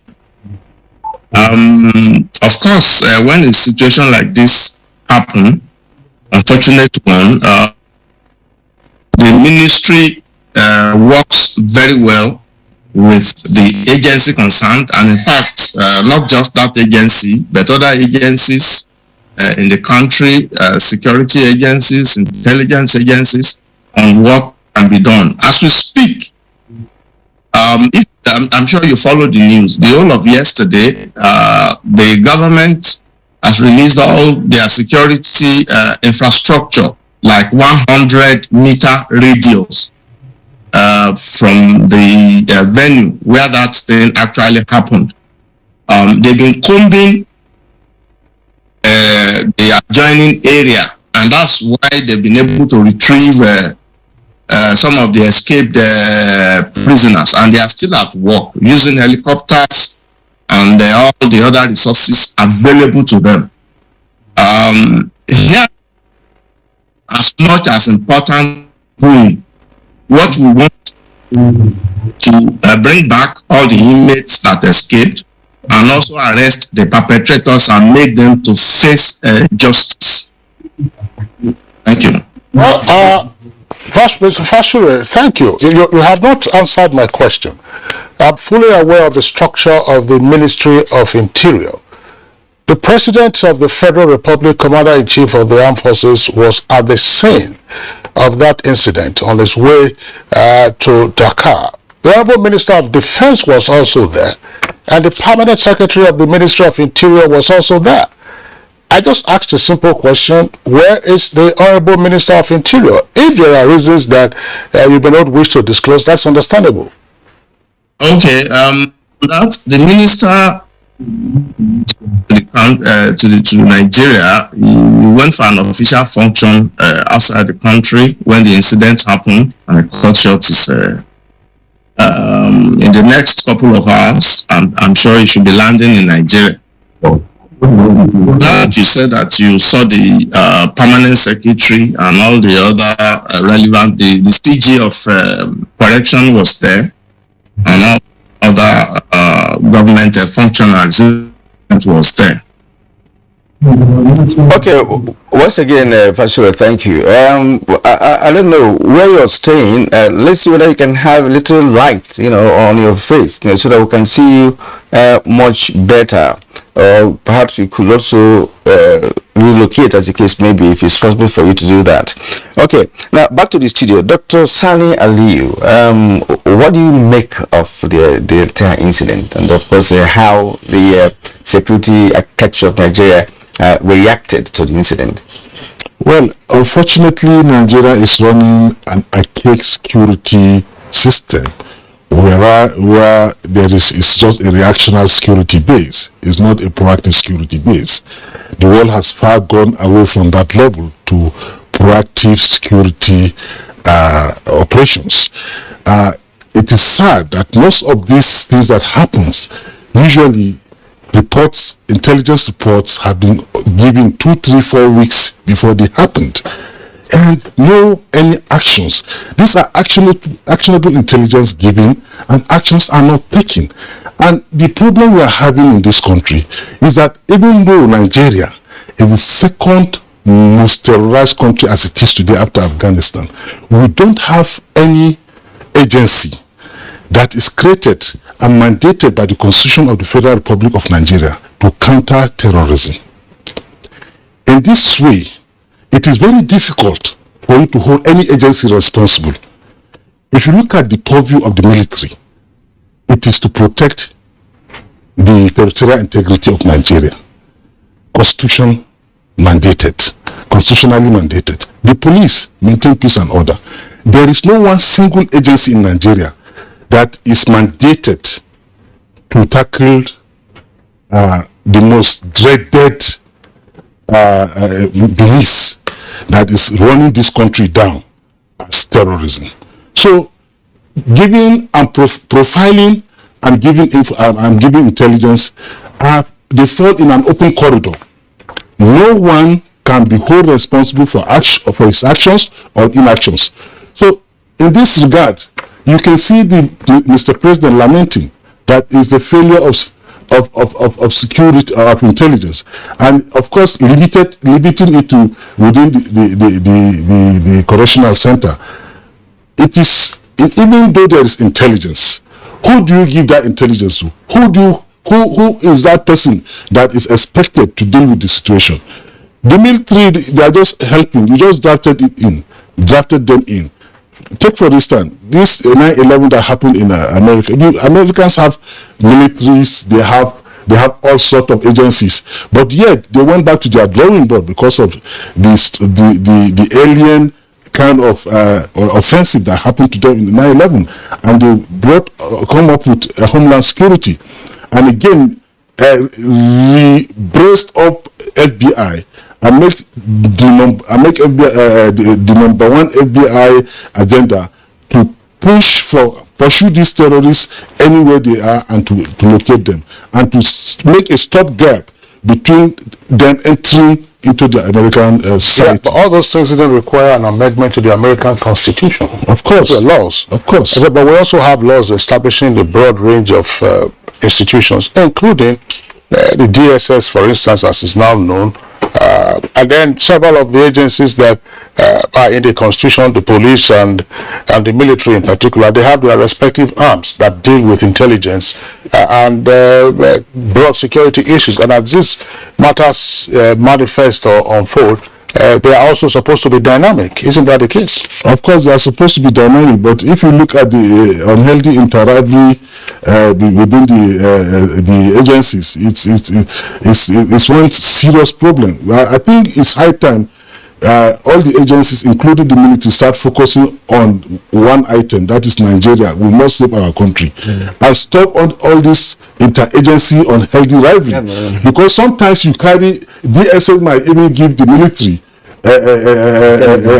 Of course, when a situation like this happens, unfortunate one, the ministry works very well with the agency concerned, and in fact, not just that agency, but other agencies in the country, security agencies, intelligence agencies, on what can be done. As we speak, I'm sure you followed the news. The whole of yesterday, the government has released all their security infrastructure, like 100-meter radius from the venue where that thing actually happened. They've been combing the adjoining area, and that's why they've been able to retrieve some of the escaped prisoners, and they are still at work using helicopters and all the other resources available to them. Here, as much as important, what we want to bring back all the inmates that escaped, and also arrest the perpetrators and make them to face justice. Thank you. Well, Mr. Fashure, thank you. You have not answered my question. I'm fully aware of the structure of the Ministry of Interior. The President of the Federal Republic, Commander-in-Chief of the Armed Forces, was at the scene of that incident on his way to Dakar. The Honorable Minister of Defense was also there, and the Permanent Secretary of the Ministry of Interior was also there. I just asked a simple question: where is the Honorable Minister of Interior? If there are reasons that you may not wish to disclose, that's understandable. Okay, that the minister to Nigeria, he went for an official function outside the country when the incident happened, and I cut short his in the next couple of hours. I'm sure he should be landing in Nigeria. Now you said that you saw the permanent secretary and all the other relevant, the CG of correction was there, and all other government functionaries was there. Okay, once again, Fashure, thank you. I don't know where you're staying. Let's see whether you can have a little light, on your face, so that we can see you much better. Or perhaps you could also relocate, as the case may be, if it's possible for you to do that. Okay, now back to the studio. Dr. Sani Aliyu, what do you make of the entire incident, and of course how the security architecture of Nigeria reacted to the incident? Well, unfortunately, Nigeria is running an archaic security system where it's just a reactionary security base. It's not a proactive security base. The world has far gone away from that level to proactive security operations. It is sad that most of these things that happens, usually intelligence reports have been given 2, 3, 4 weeks before they happened, and any actions. These are actionable intelligence given, and actions are not taken. And the problem we are having in this country is that even though Nigeria is the second most terrorized country as it is today after Afghanistan, we don't have any agency that is created and mandated by the Constitution of the Federal Republic of Nigeria to counter terrorism. In this way, it is very difficult for you to hold any agency responsible. If you look at the purview of the military, it is to protect the territorial integrity of Nigeria. Constitutionally mandated. The police maintain peace and order. There is no one single agency in Nigeria that is mandated to tackle the most dreaded beliefs that is running this country down as terrorism. So, giving and profiling and giving intelligence, they fall in an open corridor. No one can be held responsible for his actions or inactions. So, in this regard, you can see Mr. President lamenting that is the failure of security of intelligence, and of course limiting it to within the correctional center. It is, even though there is intelligence, who do you give that intelligence to? Who is that person that is expected to deal with the situation? The military, they are just helping. You just drafted them in. Take for instance this 9/11 that happened in America. The Americans have militaries, they have all sorts of agencies, but yet they went back to their drawing board because of the alien kind of offensive that happened to them in 9/11, and they come up with a homeland security, and again we braced up FBI and make the number one FBI agenda to pursue these terrorists anywhere they are, and to locate them, and to make a stopgap between them entering into the American society. Yeah, but all those things didn't require an amendment to the American Constitution. Of course. The laws. Of course. But we also have laws establishing the broad range of institutions, including the DSS, for instance, as is now known, And then several of the agencies that are in the constitution, the police and the military in particular, they have their respective arms that deal with intelligence and broad security issues. And as these matters manifest or unfold, they are also supposed to be dynamic. Isn't that the case? Of course, they are supposed to be dynamic, but if you look at the unhealthy interrivalry within the agencies, it's one serious problem. I think it's high time all the agencies, including the military, start focusing on one item, that is Nigeria. We must save our country and stop on all this interagency unhealthy rivalry. Because sometimes you carry DSS might even give the military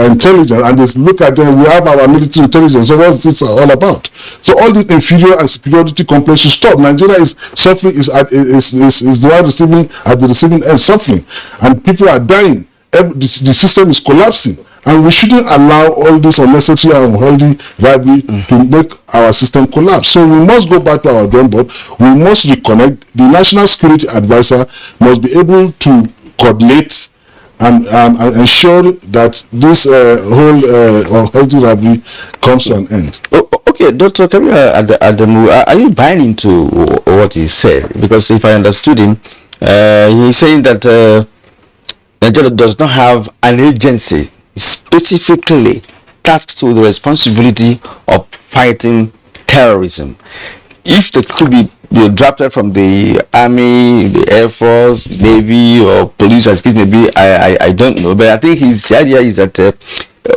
intelligence, and they look at them. We have our military intelligence. So what it's all about? So all this inferior and superiority complex should stop. Nigeria is suffering. Is the one receiving at the receiving end suffering, and people are dying. The system is collapsing, and we shouldn't allow all this unnecessary and unhealthy rivalry to make our system collapse. So we must go back to our drawing board. We must reconnect. The National Security Advisor must be able to coordinate and ensure that this whole unhealthy rivalry comes to an end. Okay, Dr. Kabir Adamu, are you buying into what he said? Because if I understood him, he's saying that Nigeria does not have an agency specifically tasked with the responsibility of fighting terrorism. If they could be drafted from the Army, the Air Force, Navy, or police, as it may be, I don't know. But I think his idea is that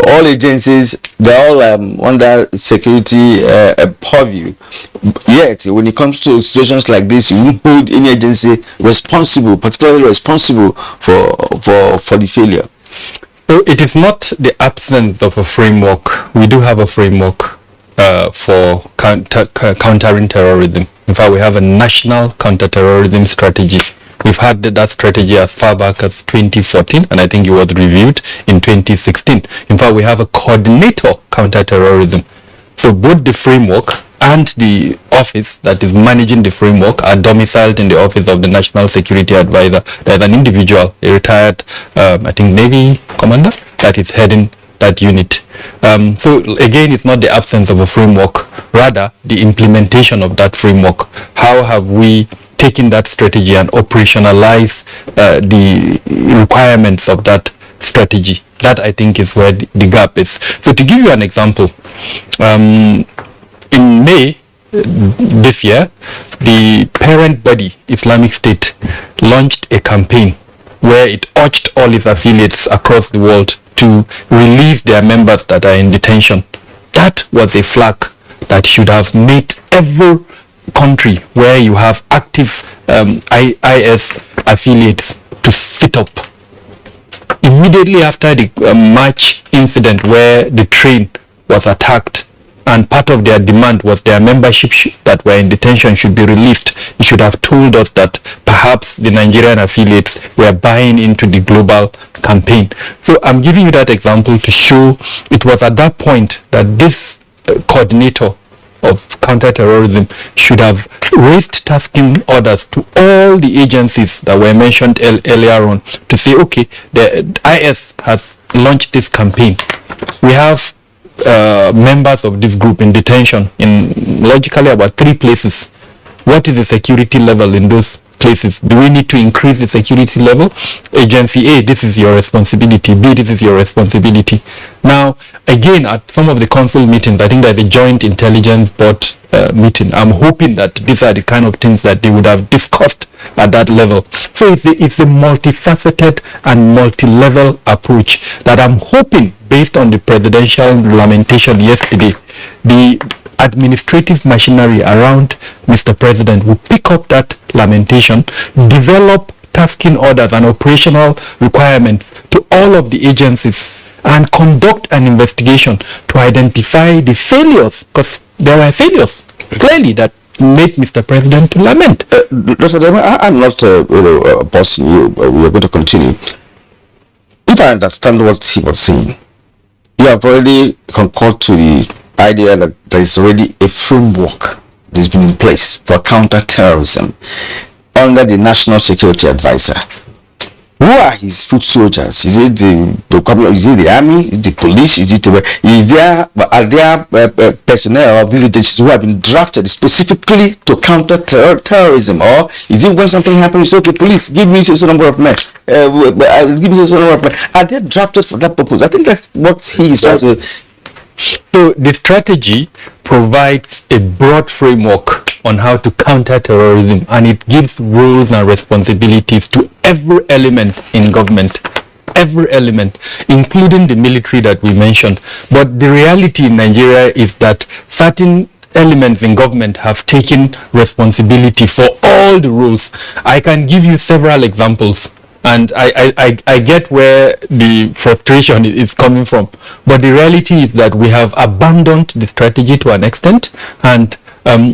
all agencies, they're all under security purview. Yet, when it comes to situations like this, you hold any agency responsible, particularly responsible for the failure. So it is not the absence of a framework. We do have a framework for countering terrorism. In fact, we have a national counter-terrorism strategy. We've had that strategy as far back as 2014, and I think it was reviewed in 2016. In fact, we have a coordinator counter-terrorism. So both the framework and the office that is managing the framework are domiciled in the office of the National Security Advisor. There's an individual, a retired, I think, Navy commander that is heading that unit. So again, it's not the absence of a framework, rather the implementation of that framework. How have we taken that strategy and operationalize the requirements of that strategy? That, I think, is where the gap is. So to give you an example, in May this year, the parent body, Islamic State, launched a campaign where it urged all its affiliates across the world to release their members that are in detention. That was a flag that should have made every country where you have active IS affiliates to sit up. Immediately after the March incident where the train was attacked, and part of their demand was their membership that were in detention should be released, it should have told us that perhaps the Nigerian affiliates were buying into the global campaign. So I'm giving you that example to show it was at that point that this coordinator of counter-terrorism should have raised tasking orders to all the agencies that were mentioned earlier on to say, okay, the IS has launched this campaign. We have members of this group in detention in logically about 3 places. What is the security level in those places? Do we need to increase the security level? Agency A, this is your responsibility. B, this is your responsibility. Now, again, at some of the council meetings, I think that the joint intelligence board meeting, I'm hoping that these are the kind of things that they would have discussed at that level. So it's a multifaceted and multi-level approach that I'm hoping, based on the presidential lamentation yesterday, the administrative machinery around Mr. President will pick up that lamentation, develop tasking orders and operational requirements to all of the agencies, and conduct an investigation to identify the failures, because there were failures clearly that made Mr. President to lament. Dr. Dema, I'm not bossing you, but we are going to continue. If I understand what he was saying, you have already concurred to the idea that there is already a framework that has been in place for counter-terrorism under the National Security Advisor. Who are his foot soldiers? Is it the army, the police? Are there personnel of these agencies who have been drafted specifically to counter terrorism, or is it when something happens, okay, police, give me a number of men, give me a number of men? Are they drafted for that purpose? I think that's what he is trying to. So the strategy provides a broad framework on how to counter terrorism, and it gives roles and responsibilities to every element in government, every element, including the military that we mentioned. But the reality in Nigeria is that certain elements in government have taken responsibility for all the roles. I can give you several examples, and I get where the frustration is coming from. But the reality is that we have abandoned the strategy to an extent, and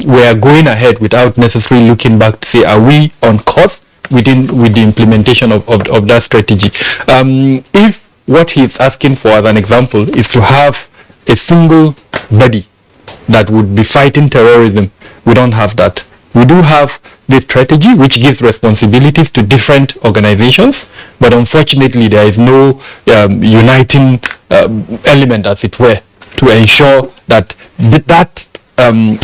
we are going ahead without necessarily looking back to say, are we on course with the implementation of that strategy? If what he's asking for, as an example, is to have a single body that would be fighting terrorism, we don't have that. We do have the strategy, which gives responsibilities to different organizations, but unfortunately there is no uniting element, as it were, to ensure that that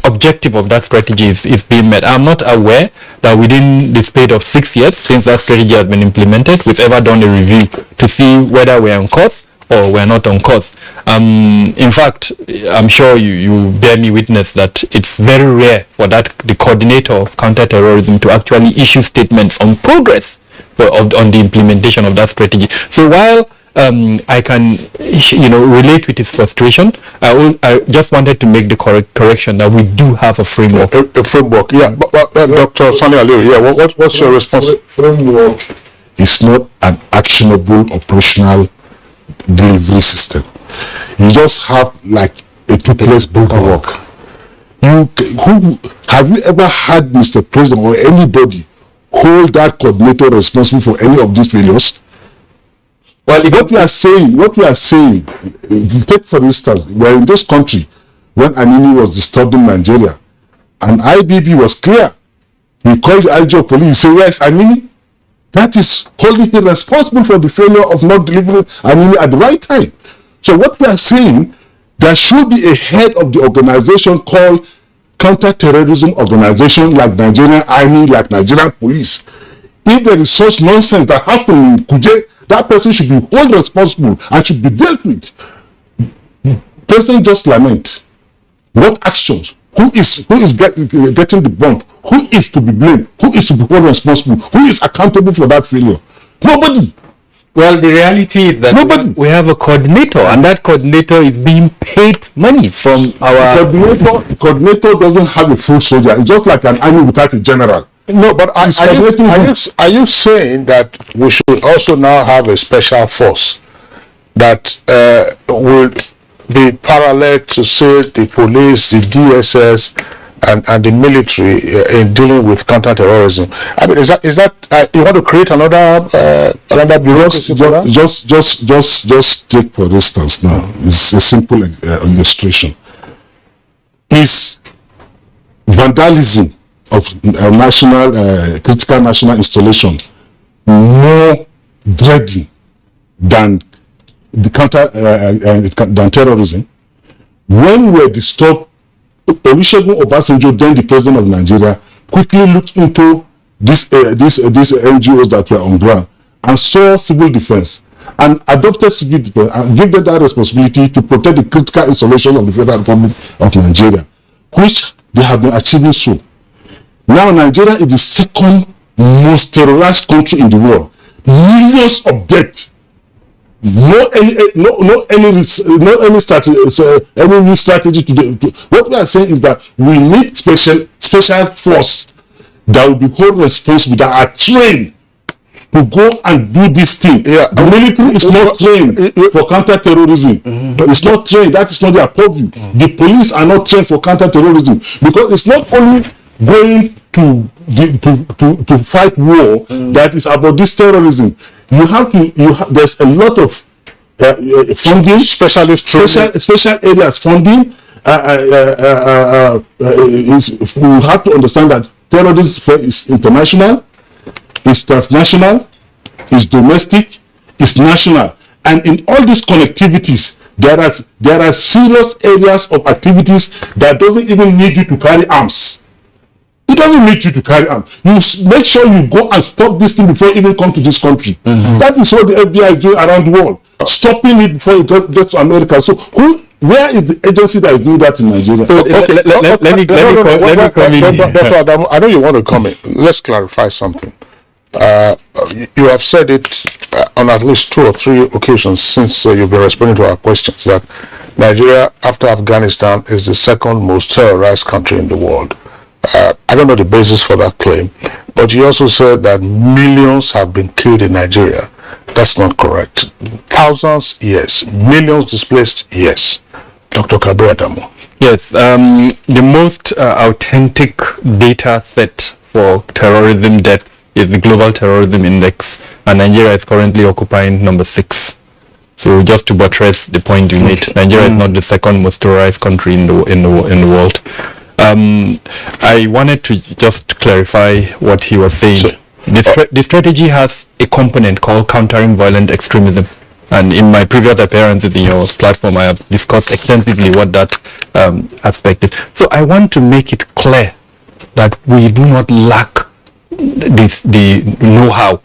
objective of that strategy is being met. I'm not aware that within the span of 6 years since that strategy has been implemented, we've ever done a review to see whether we're on course or we're not on course. In fact, I'm sure you bear me witness that it's very rare for the coordinator of counterterrorism to actually issue statements on progress on the implementation of that strategy. So while I can, relate with his frustration, I just wanted to make the correction that we do have a framework. A framework, yeah. But Dr. Sani Aliyu, yeah. What's your response? Framework is not an actionable operational delivery system. You just have like a two-place bulwark. Have you ever had Mr. President or anybody hold that coordinator responsible for any of these failures? Well, what we are saying, take for instance, we're in this country when Anini was disturbing Nigeria, and IBB was clear. He called the IG of police, he said, where's Anini? That is holding him responsible for the failure of not delivering Anini at the right time. So what we are saying, there should be a head of the organization called counter-terrorism organization, like Nigerian Army, like Nigerian police. If there is such nonsense that happened in Kuje, that person should be held responsible and should be dealt with. Person just lament. What actions? Who is getting the bump? Who is to be blamed? Who is to be held responsible? Who is accountable for that failure? Nobody. Well, the reality is that we have a coordinator, and that coordinator is being paid money from our... The coordinator doesn't have a full soldier. It's just like an army without a general. No, but are you saying that we should also now have a special force that will be parallel to, say, the police, the DSS, and the military in dealing with counter-terrorism? I mean, is that you want to create another bureaucracy? Just take for instance now. It's a simple illustration. Is vandalism of critical national installation more dreading than the than terrorism? When we were disturbed, Olusegun Obasanjo, then the president of Nigeria, quickly looked into these NGOs that were on ground and saw civil defense and adopted civil defense and gave them that responsibility to protect the critical installation of the Federal Republic of Nigeria, which they have been achieving so. Now Nigeria is the second most terrorized country in the world. Millions of deaths. No any strategy to do. What we are saying is that we need special force that will be held responsible, that are trained to go and do this thing. Yeah. The military is not trained for counter-terrorism. It's not trained. That is not their purview. The police are not trained for counter-terrorism, because it's not only going to fight war that is about this terrorism. There's a lot of funding, special areas funding. We have to understand that terrorism is international, it's transnational, it's it's domestic, it's national. And in all these connectivities, there are serious areas of activities that doesn't even need you to carry arms. It doesn't need you to carry arms. You make sure you go and stop this thing before it even come to this country. That is what the FBI is doing around the world, stopping it before it gets to America. So where is the agency that is doing that in Nigeria? So, let me come in. I know you want to comment. Let's clarify something. You have said it on at least 2 or 3 occasions since you've been responding to our questions that Nigeria, after Afghanistan, is the second most terrorized country in the world. I don't know the basis for that claim, but you also said that millions have been killed in Nigeria. That's not correct. Thousands, yes. Millions displaced, yes. Dr. Kabir Adamo. Yes, the most authentic data set for terrorism death is the Global Terrorism Index, and Nigeria is currently occupying number 6. So just to buttress the point you made, Nigeria is not the second most terrorized country in the world. I wanted to just clarify what he was saying. The strategy has a component called countering violent extremism. And in my previous appearances in your platform, I have discussed extensively what that aspect is. So I want to make it clear that we do not lack the know-how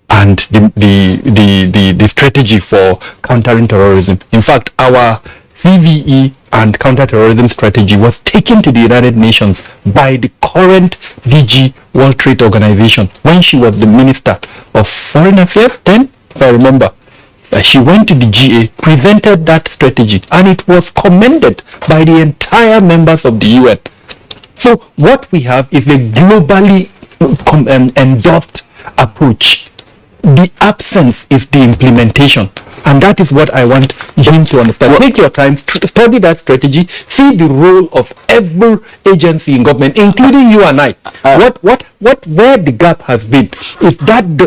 and the strategy for countering terrorism. In fact, our CVE and counterterrorism strategy was taken to the United Nations by the current DG World Trade Organization when she was the Minister of Foreign Affairs then, if I remember. She went to the GA, presented that strategy, and it was commended by the entire members of the UN. So what we have is a globally endorsed approach. The absence is the implementation. And that is what I want you to understand. Take your time, study that strategy, see the role of every agency in government, including you and I. Where the gap has been. If that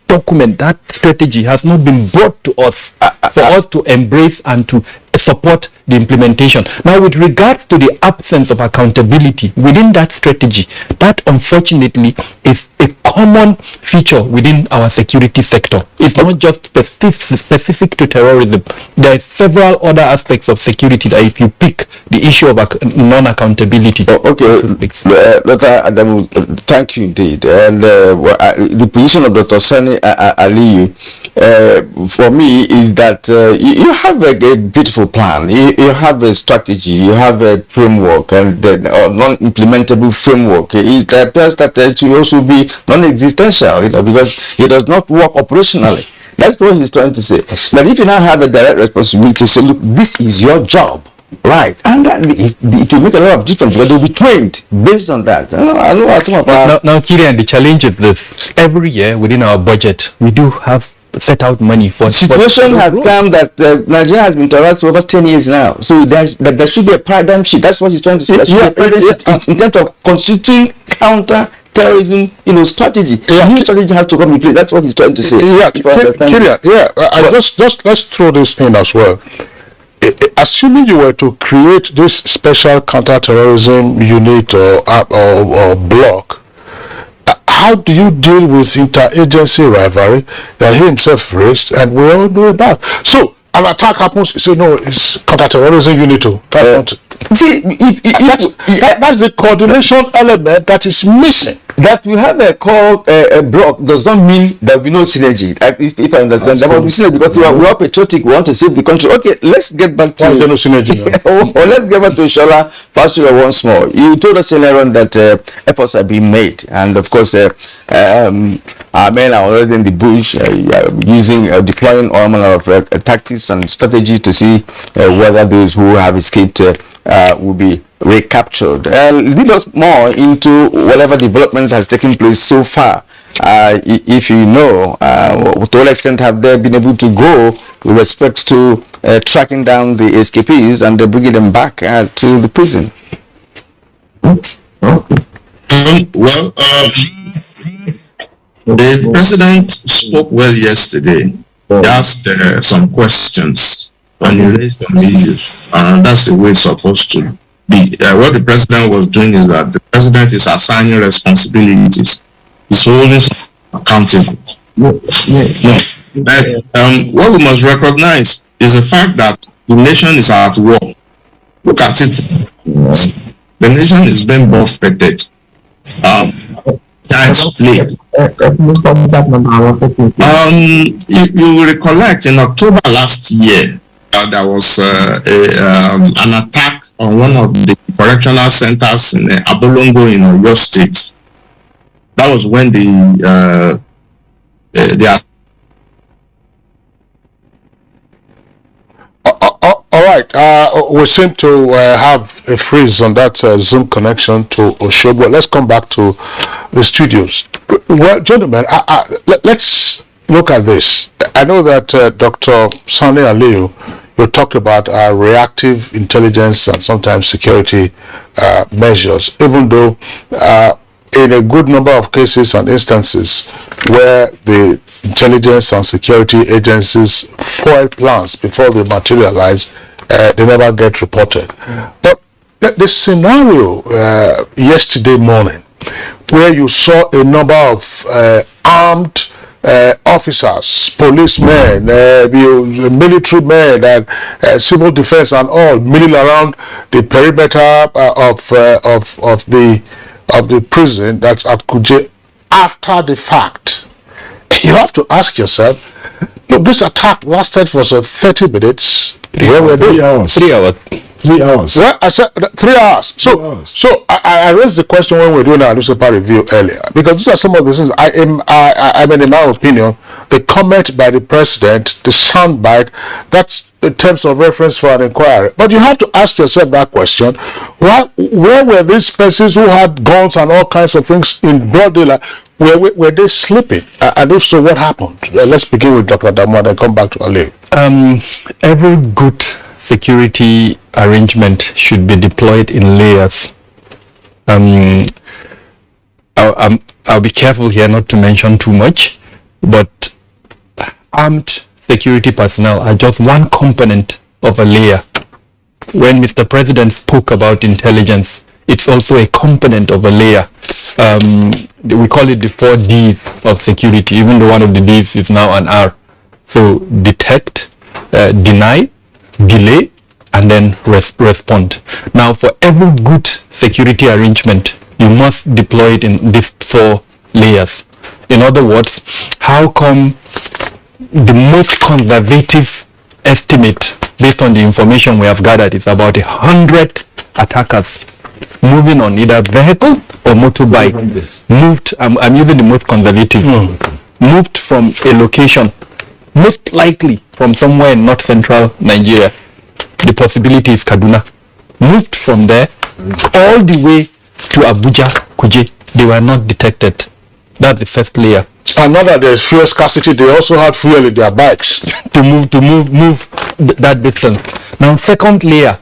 document, that strategy has not been brought to us for us to embrace and to support the implementation. Now, with regards to the absence of accountability within that strategy, that unfortunately is a common feature within our security sector. It's not just specific to terrorism. There are several other aspects of security that if you pick the issue of non-accountability. Okay, Dr. Adamu, thank you indeed. And the position of Dr. Sani Aliyu, for me, is that you have a beautiful plan. You have a strategy, you have a framework, and non-implementable framework. It appears that it will also be non-existential, because it does not work operationally. That's what he's trying to say. But if you now have a direct responsibility to say, look, this is your job, right? And it will make a lot of difference because they'll be trained based on that. I know some of our... Now, Kirian, the challenge is this. Every year within our budget, we do have set out money for... The situation has come that Nigeria has been terrorized for over 10 years now. So there should be a paradigm shift. That's what he's trying to say. There should be a paradigm shift in terms of constituting counter-terrorism, strategy. New strategy has to come in place. That's what he's trying to say. Let's throw this in as well. Assuming you were to create this special counter-terrorism unit or block, how do you deal with interagency rivalry that he himself raised, and we all know about? So an attack happens, you say no, it's counter-terrorism unit. See, that's the coordination element that is missing. That we have a block does not mean there will be no synergy. If I understand, there will be synergy because we are patriotic. We want to save the country. Okay, let's get back to no synergy. or let's get back to Shola Fasula once more. You told us earlier on that efforts are being made, and of course, our men are already in the bush deploying all manner of tactics and strategy to see whether those who have escaped will be recaptured. Lead us more into whatever development has taken place so far. If you know, to what extent have they been able to go with respect to tracking down the escapees and bringing them back to the prison? The president spoke well yesterday. He asked some questions and he raised some issues, and that's the way it's supposed to be. What the president was doing is that the president is assigning responsibilities. He's holding accountable. What we must recognize is the fact that the nation is at war. Look at it. The nation is being buffeted. Child's play. You will recollect in October last year, there was an attack on one of the correctional centers in Abolongo in Oyo State. That was when the all right, we seem to have a freeze on that Zoom connection to Oshogbo. Let's come back to the studios. Well, gentlemen, let's look at this. I know that Dr. Sani Aliyu, you talked about reactive intelligence and sometimes security measures, even though in a good number of cases and instances where the intelligence and security agencies foil plans before they materialize, they never get reported. But the scenario yesterday morning, where you saw a number of armed officers, policemen, military men, and civil defense, and all milling around the perimeter of the prison that's at Kuje after the fact, you have to ask yourself, look, this attack lasted for 30 minutes. 3 hours. 3 hours. 3 hours. Well, I said 3 hours. So I raised the question when we were doing our newspaper review earlier, because these are some of the things. I mean, in my opinion, the comment by the president, the soundbite, that's the terms of reference for an inquiry. But you have to ask yourself that question: where were these persons who had guns and all kinds of things in broad daylight? Were they sleeping? And if so, what happened? Let's begin with Dr. Damwa and come back to Ali. Every good security arrangement should be deployed in layers. I'll be careful here not to mention too much, but armed security personnel are just one component of a layer. When Mr. President spoke about intelligence, it's also a component of a layer. We call it the 4 Ds of security, even though one of the Ds is now an R. So detect, deny, delay, and then respond. Now, for every good security arrangement, you must deploy it in these 4 layers. In other words, how come the most conservative estimate, based on the information we have gathered, is about 100 attackers moving on either vehicles or motorbike, moved, I'm using the most conservative, moved from a location, most likely from somewhere in north central Nigeria, the possibility is Kaduna, moved from there all the way to Abuja, Kuje. They were not detected. That's the first layer. And now that there's fuel scarcity, they also had fuel in their bikes to move that distance. Now, second layer,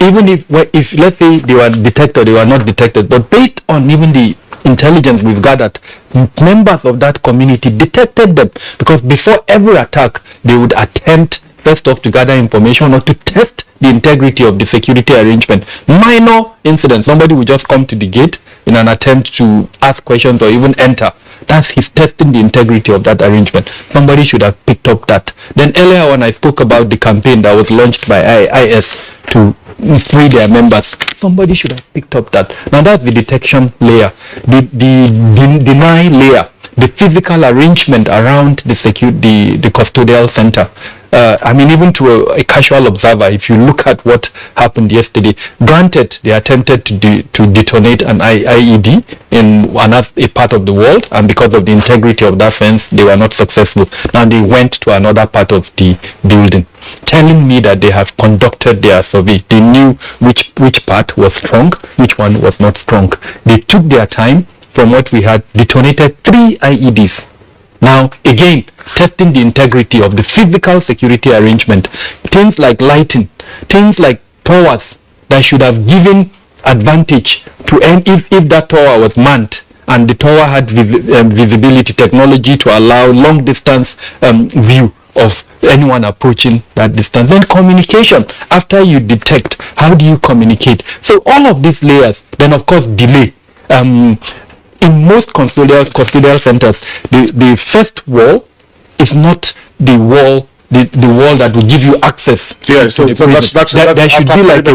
even if let's say they were detected, they were not detected, but based on even the intelligence we've gathered, members of that community detected them, because before every attack, they would attempt first off to gather information or to test the integrity of the security arrangement. Minor incidents, somebody would just come to the gate in an attempt to ask questions or even enter. That's his testing the integrity of that arrangement. Somebody should have picked up that. Then earlier when I spoke about the campaign that was launched by IS to free their members, somebody should have picked up that. Now that's the detection layer. The deny layer, the physical arrangement around the custodial center. I mean, even to a casual observer, if you look at what happened yesterday, granted they attempted to detonate an IED in a part of the world, and because of the integrity of that fence, they were not successful. Now they went to another part of the building, telling me that they have conducted their survey. They knew which part was strong, which one was not strong. They took their time. From what we had, detonated 3 IEDs. Now, again, testing the integrity of the physical security arrangement. Things like lighting, things like towers that should have given advantage to if that tower was manned and the tower had visibility technology to allow long distance view of anyone approaching that distance. Then communication, after you detect, how do you communicate? So all of these layers, then of course delay. in most custodial centers, the first wall is not the wall. The wall that will give you access. Yes, to the prison. There should be like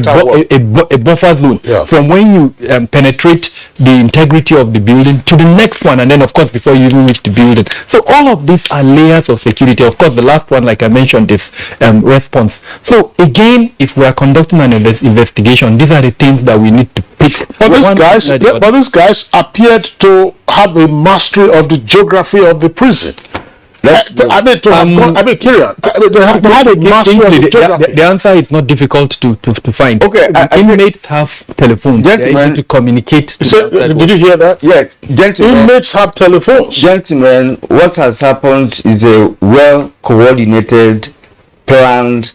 a buffer zone from when you penetrate the integrity of the building to the next one, and then of course before you even reach the building. So all of these are layers of security. Of course, the last one, like I mentioned, is response. So again, if we are conducting an investigation, these are the things that we need to pick. But these guys appeared to have a mastery of the geography of the prison. The answer is not difficult to find. Okay, inmates have telephones. They're able to communicate. Did you hear that? Yes, gentlemen. Inmates have telephones. Gentlemen, what has happened is a well-coordinated, planned,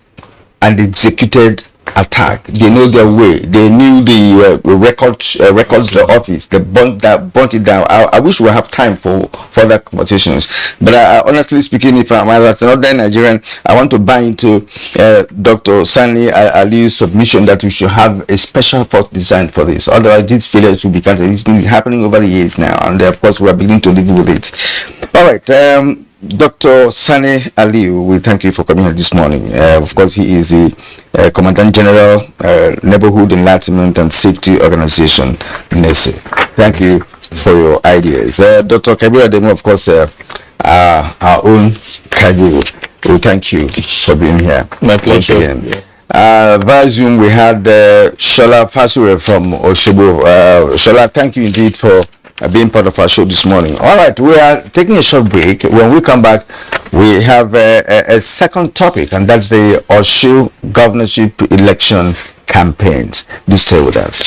and executed attack. They know their way. They knew the records the office. They burnt it down. I wish we have time for further conversations, but honestly speaking, if I'm as another Nigerian, I want to buy into Dr. Sani Ali's submission that we should have a special force designed for this. Otherwise, these failures will be counted. It's been happening over the years now, and of course we are beginning to live with it. All right. Dr. Sani Ali, we thank you for coming here this morning. Of course, he is the Commandant General, Neighborhood Enlightenment and Safety Organization, NESE. Thank you for your ideas. Dr. Kabiru Ademo, of course, our own Kabiru. We thank you for being here. My pleasure. Once again. Via Zoom, we had Shola Fasure from Oshobo. Shola, thank you indeed for being part of our show this morning. All right, we are taking a short break. When we come back, we have a second topic, and that's the Osho governorship election campaigns. Do stay with us.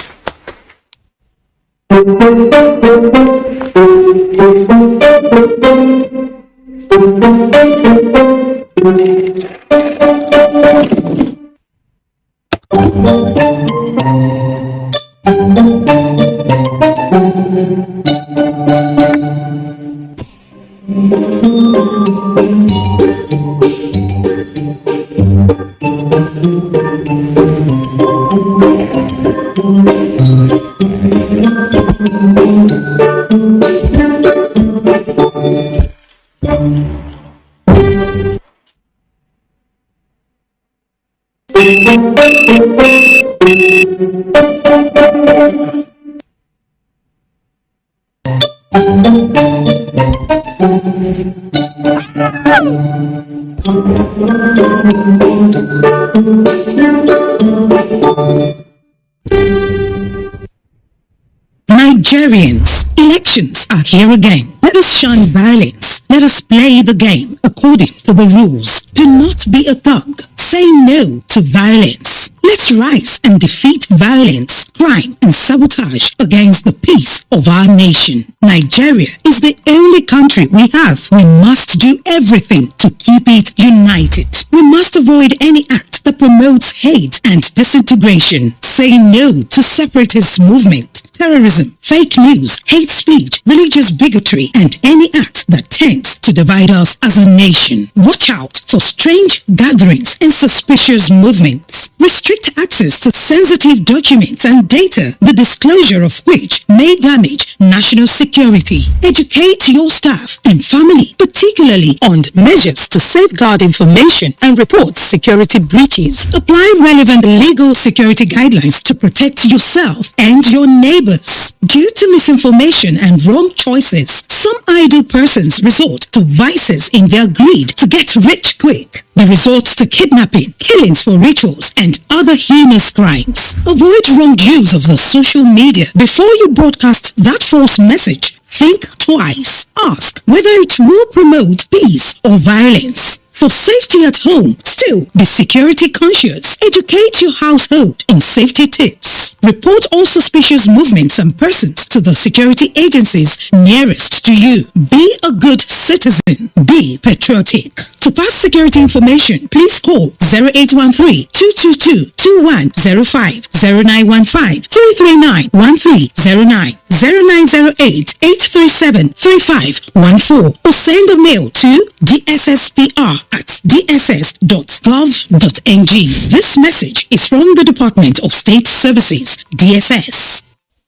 Nigerians, elections are here again. Let us shun violence. Let us play the game according to the rules. Do not be a thug. Say no to violence. Let's rise and defeat violence, crime, and sabotage against the peace of our nation. Nigeria is the only country we have. We must do everything to keep it united. We must avoid any act that promotes hate and disintegration. Say no to separatist movement, terrorism, fake news, hate speech, religious bigotry, and any act that tends to divide us as a nation. Watch out for strange gatherings and suspicious movements. Restrict access to sensitive documents and data, the disclosure of which may damage national security. Educate your staff and family, particularly on measures to safeguard information and report security breaches. Apply relevant legal security guidelines to protect yourself and your neighbors. Due to misinformation and wrong choices, some idle persons resort to vices in their greed to get rich quick. They resort to kidnapping, killings for rituals, and other heinous crimes. Avoid wrong use of the social media. Before you broadcast that false message, think twice. Ask whether it will promote peace or violence. For safety at home, still be security conscious. Educate your household on safety tips. Report all suspicious movements and persons to the security agencies nearest to you. Be a good citizen. Be patriotic. To pass security information, please call 0813-222-2105, 0915-339-1309, 0908-837-3514, or send a mail to dsspr@dss.gov.ng. This message is from the Department of State Services, DSS.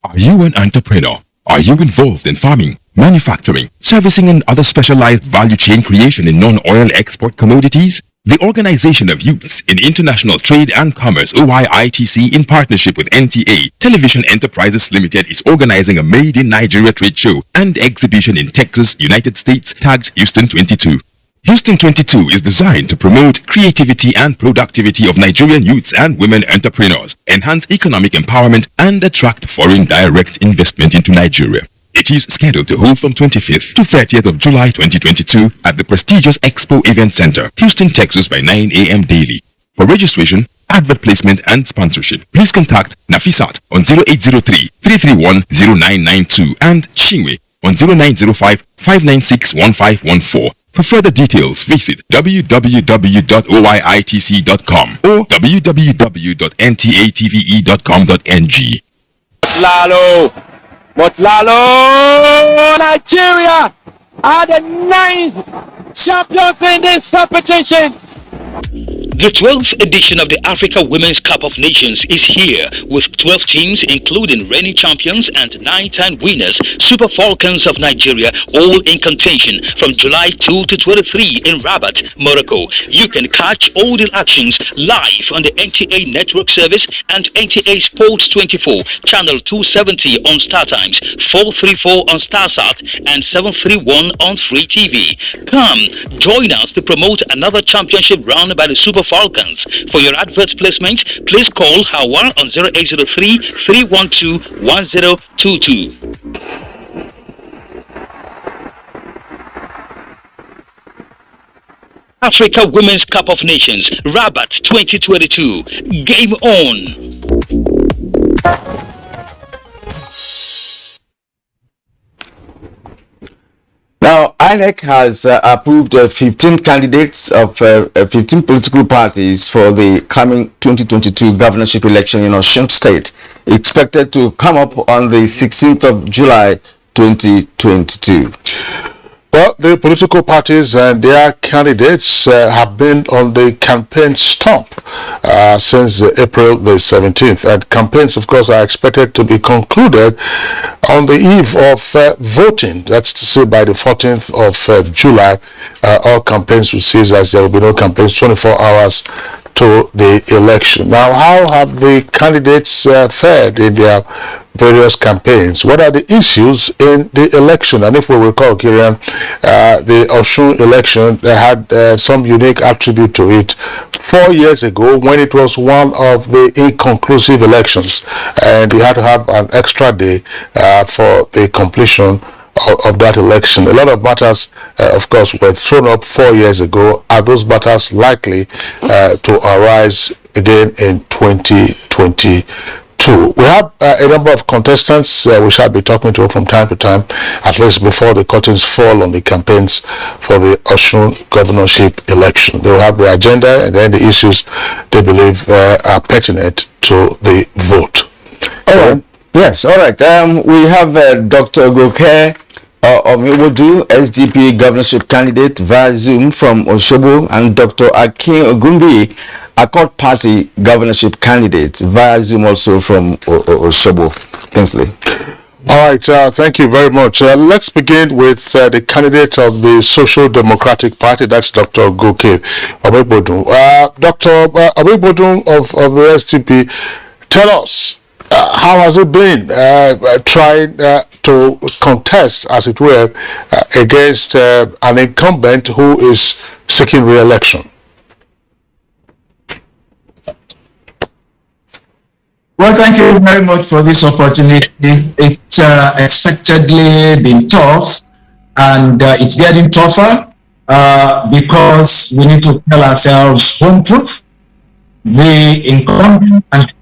Are you an entrepreneur Are you involved in farming, manufacturing, servicing and other specialized value chain creation in non-oil export commodities? The Organization of Youths in International Trade and Commerce OYITC in partnership with NTA Television Enterprises Limited is organizing a Made in Nigeria trade show and exhibition in Texas, United States tagged Houston 22. Houston 22 is designed to promote creativity and productivity of Nigerian youths and women entrepreneurs, enhance economic empowerment and attract foreign direct investment into Nigeria. It is scheduled to hold from 25th to 30th of July 2022 at the prestigious Expo Event Center, Houston, Texas by 9 a.m. daily. For registration, advert placement and sponsorship, please contact Nafisat on 0803-331-0992 and Shingwe on 0905-596-1514. For further details, visit www.oyitc.com or www.ntatve.com.ng. Motlalo, Nigeria are the 9th champions in this competition. The 12th edition of the Africa Women's Cup of Nations is here with 12 teams including reigning champions and 9-time winners, Super Falcons of Nigeria, all in contention from July 2 to 23 in Rabat, Morocco. You can catch all the actions live on the NTA Network Service and NTA Sports 24, Channel 270 on StarTimes, 434 on StarSat and 731 on Free TV. Come, join us to promote another championship run by the Super Falcons. For your advert placement, please call Hawa on 0803-312-1022. Africa Women's Cup of Nations, Rabat 2022. Game on! Now, INEC has approved 15 candidates of 15 political parties for the coming 2022 governorship election in Osun State, expected to come up on the 16th of July 2022. Well, the political parties and their candidates have been on the campaign stump since April the 17th. And campaigns, of course, are expected to be concluded on the eve of voting. That's to say by the 14th of July. All campaigns will cease as there will be no campaigns 24 hours to the election. Now, how have the candidates fared in their various campaigns? What are the issues in the election? And if we recall, Kirian, the Osun election had some unique attribute to it 4 years ago when it was one of the inconclusive elections, and we had to have an extra day for the completion of that election. A lot of matters, of course, were thrown up 4 years ago. Are those matters likely to arise again in 2022? We have a number of contestants we shall be talking to from time to time, at least before the curtains fall on the campaigns for the Osun governorship election. They will have the agenda and then the issues they believe are pertinent to the vote. All right. Yes, all right. We have Dr. Goke Omiwodu, SDP governorship candidate via Zoom from Osogbo, and Dr. Akin Ogumbi, Accord Party governorship candidate via Zoom also from Osogbo. Kingsley. All right, thank you very much. Let's begin with the candidate of the Social Democratic Party, that's Dr. Goke Omiwodu. Dr. Omiwodu of the SDP, tell us, how has it been trying to contest, as it were, against an incumbent who is seeking re-election? Well, thank you very much for this opportunity. It's expectedly been tough, and it's getting tougher because we need to tell ourselves home truth. The incumbent and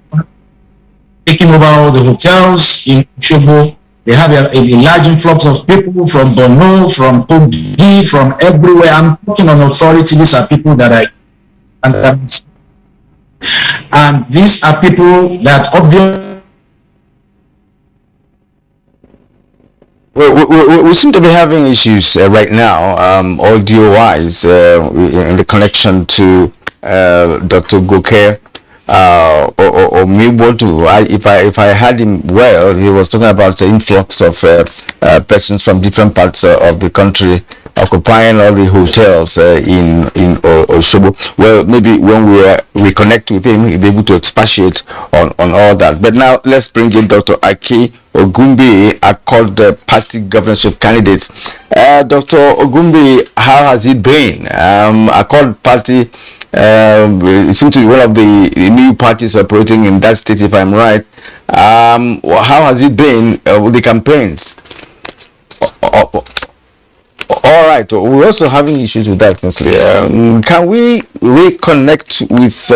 taking over all the hotels in Osogbo. They have a large influx of people from Borno, from Kogi, from everywhere. I'm talking on authority. These are people that and these are people that obviously we seem to be having issues right now, audio-wise, in the connection to Dr. Goke. if I had him well, he was talking about the influx of persons from different parts of the country occupying all the hotels in Osogbo. Well, maybe when we connect with him, he'll be able to expatiate on all that. But now let's bring in Dr. Aki Ogumbi, Accord Party governorship candidate. Dr. Ogumbi, how has it been? Accord Party it seems to be one of the new parties operating in that state, if I'm right. How has it been with the campaigns? All right, we're also having issues with that, Kinsley. Can we reconnect with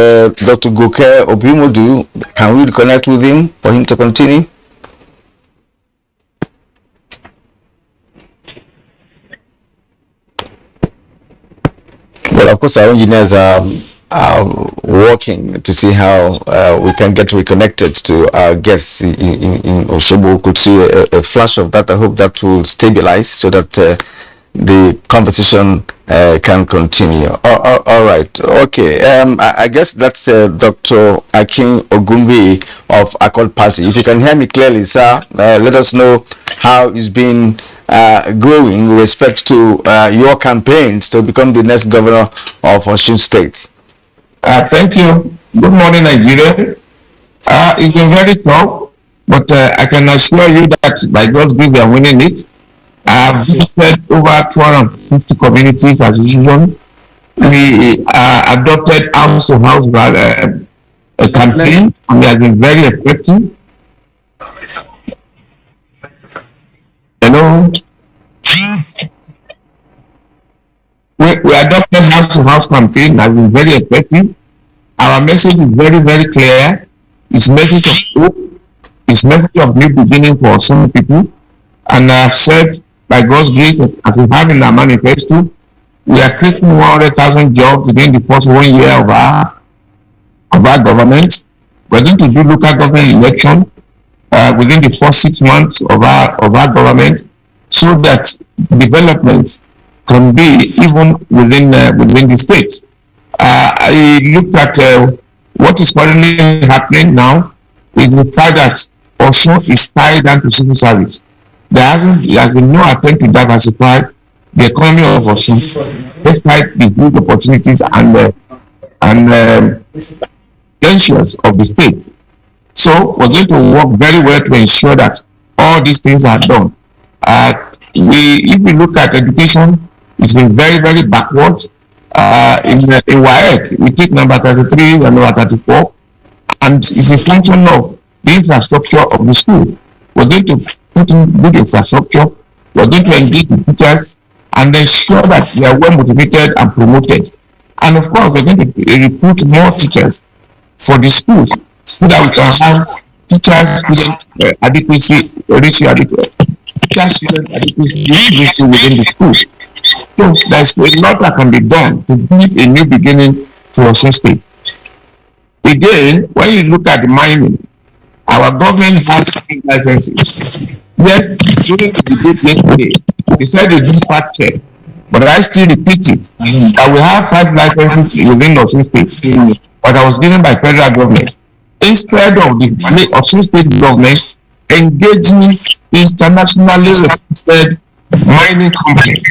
Dr. Goke Obimodu? Can we reconnect with him for him to continue? Well, of course, our engineers are working to see how we can get reconnected to our guests in Osogbo. We could see a flash of that. I hope that will stabilize so that the conversation can continue. All right. Okay. I guess that's Dr. Akin Ogumbi of Accord Party. If you can hear me clearly, sir, let us know how it's been going with respect to your campaigns to become the next governor of Osun State. Thank you. Good morning, Nigeria. It's been very tough, but I can assure you that by God's grace we are winning it. I have visited over 250 communities as usual. We adopted house to house a campaign, and it has been very effective. Hello. We adopted house to house campaign has been very effective. Our message is very, very clear. It's message of hope. It's message of new beginning for some people. And I have said, by God's grace, as we have in our manifesto, we are creating 100,000 jobs within the first 1 year of our government. We're going to do local government election within the first 6 months of our government, so that development can be even within the state. I looked at what is currently happening now is the fact that Osun is tied down to civil service. There has been no attempt to diversify the economy of Osun, despite the huge opportunities and potentials of the state. So we're going to work very well to ensure that all these things are done. If we look at education, it's been very, very backward. In WAEC, we take number 33 and number 34, and it's a function of the infrastructure of the school. We're going to put in good infrastructure. We're going to engage the teachers and ensure that they are well motivated and promoted. And of course, we're going to recruit more teachers for the schools so that we can have teacher-student adequacy ratio within the school. So there's a lot that can be done to give a new beginning to Osun State. Again, when you look at the mining, our government has licenses. Yes, during the debate yesterday, they said they do fact check, but I still repeat it that we have 5 licenses within Osun State, but I was given by federal government. Instead of the Osun State government engaging internationally respected mining companies,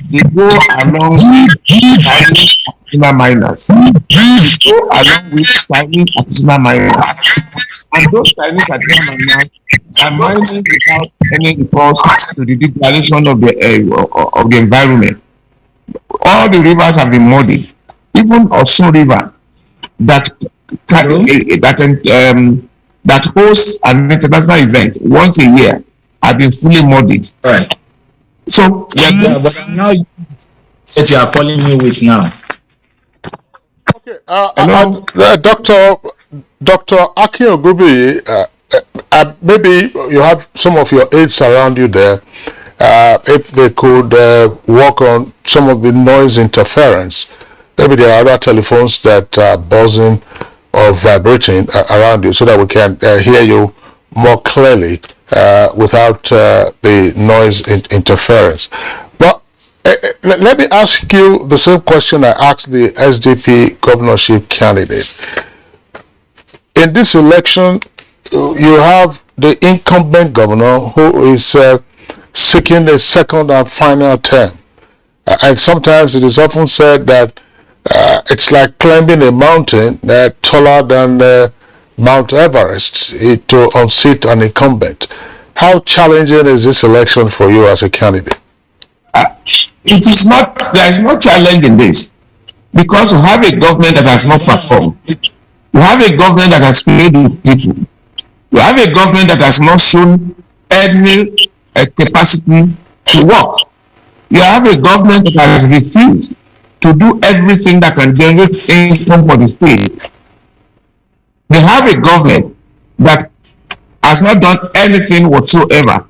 they go along with Chinese artisanal miners. They go along with Chinese artisanal miners. And those Chinese artisanal miners are mining without any recourse to the degradation of the environment. All the rivers have been muddied. Even Osun River, that hosts an international event once a year, have been fully muddied. Right. So but now that you are calling me with now. Okay, Dr. Aki Ogumbi, maybe you have some of your aides around you there. If they could work on some of the noise interference, maybe there are other telephones that are buzzing or vibrating around you, so that we can hear you more clearly without the noise interference. But let me ask you the same question I asked the SDP governorship candidate. in this election, you have the incumbent governor who is seeking a second and final term. And sometimes it is often said that it's like climbing a mountain taller than Mount Everest to unseat an incumbent. How challenging is this election for you as a candidate? It is not, there is no challenge in this, because you have a government that has not performed. You have a government that has failed the people. You have a government that has not shown any capacity to work. You have a government that has refused to do everything that can generate income for the state. They have a government that has not done anything whatsoever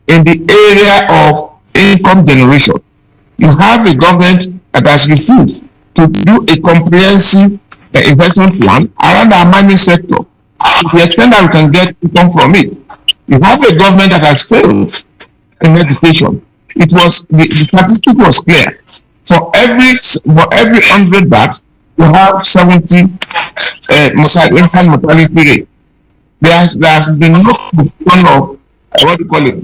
in the area of income generation. You have a government that has refused to do a comprehensive investment plan around our mining sector to the extent that we can get income from it. You have a government that has failed in education. It was the statistic was clear. For every 100 baht, you have 70 infant mortality rate. There has been no question of what do you call it,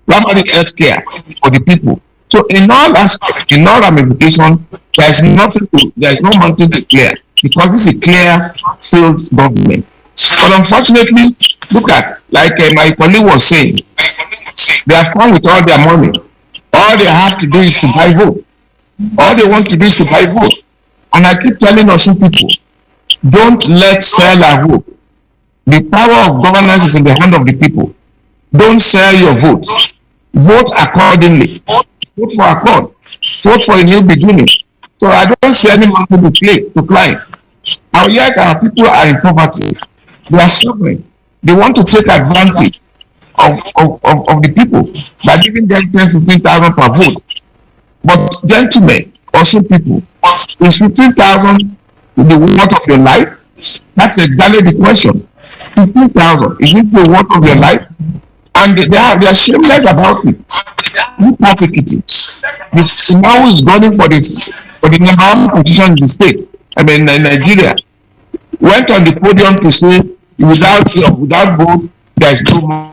primary health care for the people. So in all aspects, in all ramifications, there is no mountain to clear, because this is a clear failed government. But unfortunately, look at, like my colleague was saying, they have come with all their money. All they have to do is to buy vote. All they want to do is to buy vote. And I keep telling us people, don't let sell our vote. The power of governance is in the hand of the people. Don't sell your vote. Vote accordingly. Vote for accord. Vote for a new beginning. So I don't see any mountain to climb. And yet our people are in poverty. They are suffering. They want to take advantage of the people by giving them 10,000-15,000 per vote. But gentlemen, also people, is 15,000 the worth of your life? That's exactly the question. 15,000, is it the worth of your life? And they are shameless about it. You perfect it. The man who is running for the number one position in the state, I mean in Nigeria, went on the podium to say, without vote, there is no more.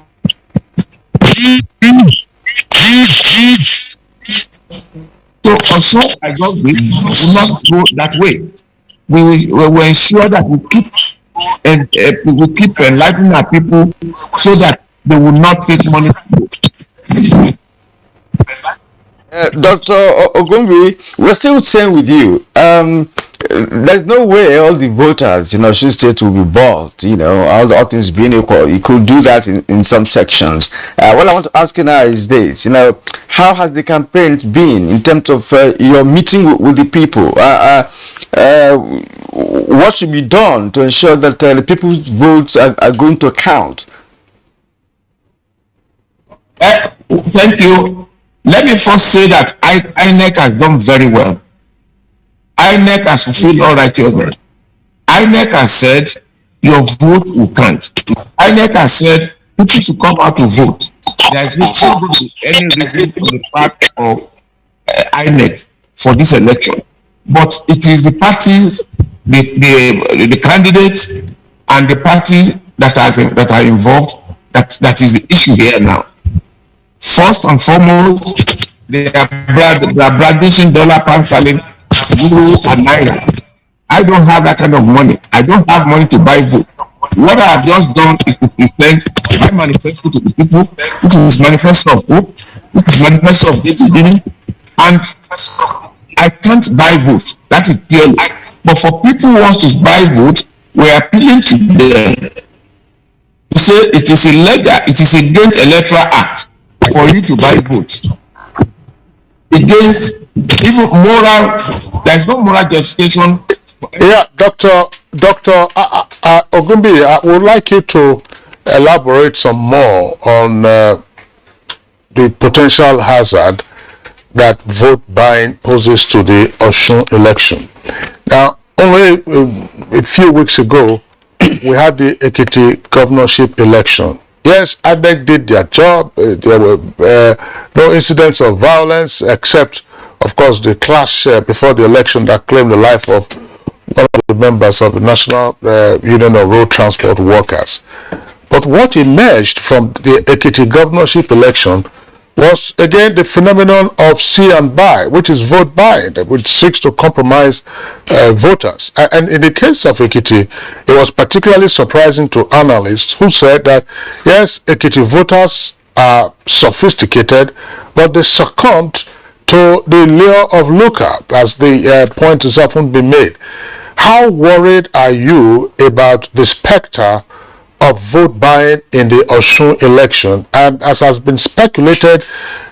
So also, I got this, we will not go that way. We will ensure that we keep enlightening our people so that they will not take money. Dr. Ogumbi, we're still saying with you, there's no way all the voters in Osun State will be bought, all things being equal. You could do that in some sections. What I want to ask you now is this, how has the campaign been in terms of your meeting with the people? What should be done to ensure that the people's votes are going to count? Thank you. Let me first say that INEC has done very well. INEC has fulfilled all righteousness. INEC has said your vote will count. INEC has said people should come out to vote. There is not going to be any reason on the part of INEC for this election. But it is the parties, the candidates, and the parties that are involved that is the issue here now. First and foremost, they are brandishing dollar, pound sterling, euro, and naira. I don't have that kind of money. I don't have money to buy vote. What I have just done is to present my manifesto to the people, which is manifesto of hope, which is manifesto of beginning, and I can't buy vote. That is clearly. But for people who want to buy vote, we are appealing to them to say it is illegal, it is against Electoral Act for you to buy votes. Against even moral, there is no moral justification. Yeah, Dr. Ogumbi, I would like you to elaborate some more on the potential hazard that vote buying poses to the Osun election. Now, only a few weeks ago, we had the Ekiti governorship election. Yes, INEC did their job. There were no incidents of violence, except, of course, the clash before the election that claimed the life of one of the members of the National Union of Road Transport Workers. But what emerged from the Ekiti governorship election was again the phenomenon of see and buy, which is vote buying, which seeks to compromise voters. And in the case of Ekiti, it was particularly surprising to analysts who said that, yes, Ekiti voters are sophisticated, but they succumbed to the lure of lookup, as the point is often been made. How worried are you about the specter of vote buying in the Osun election, and as has been speculated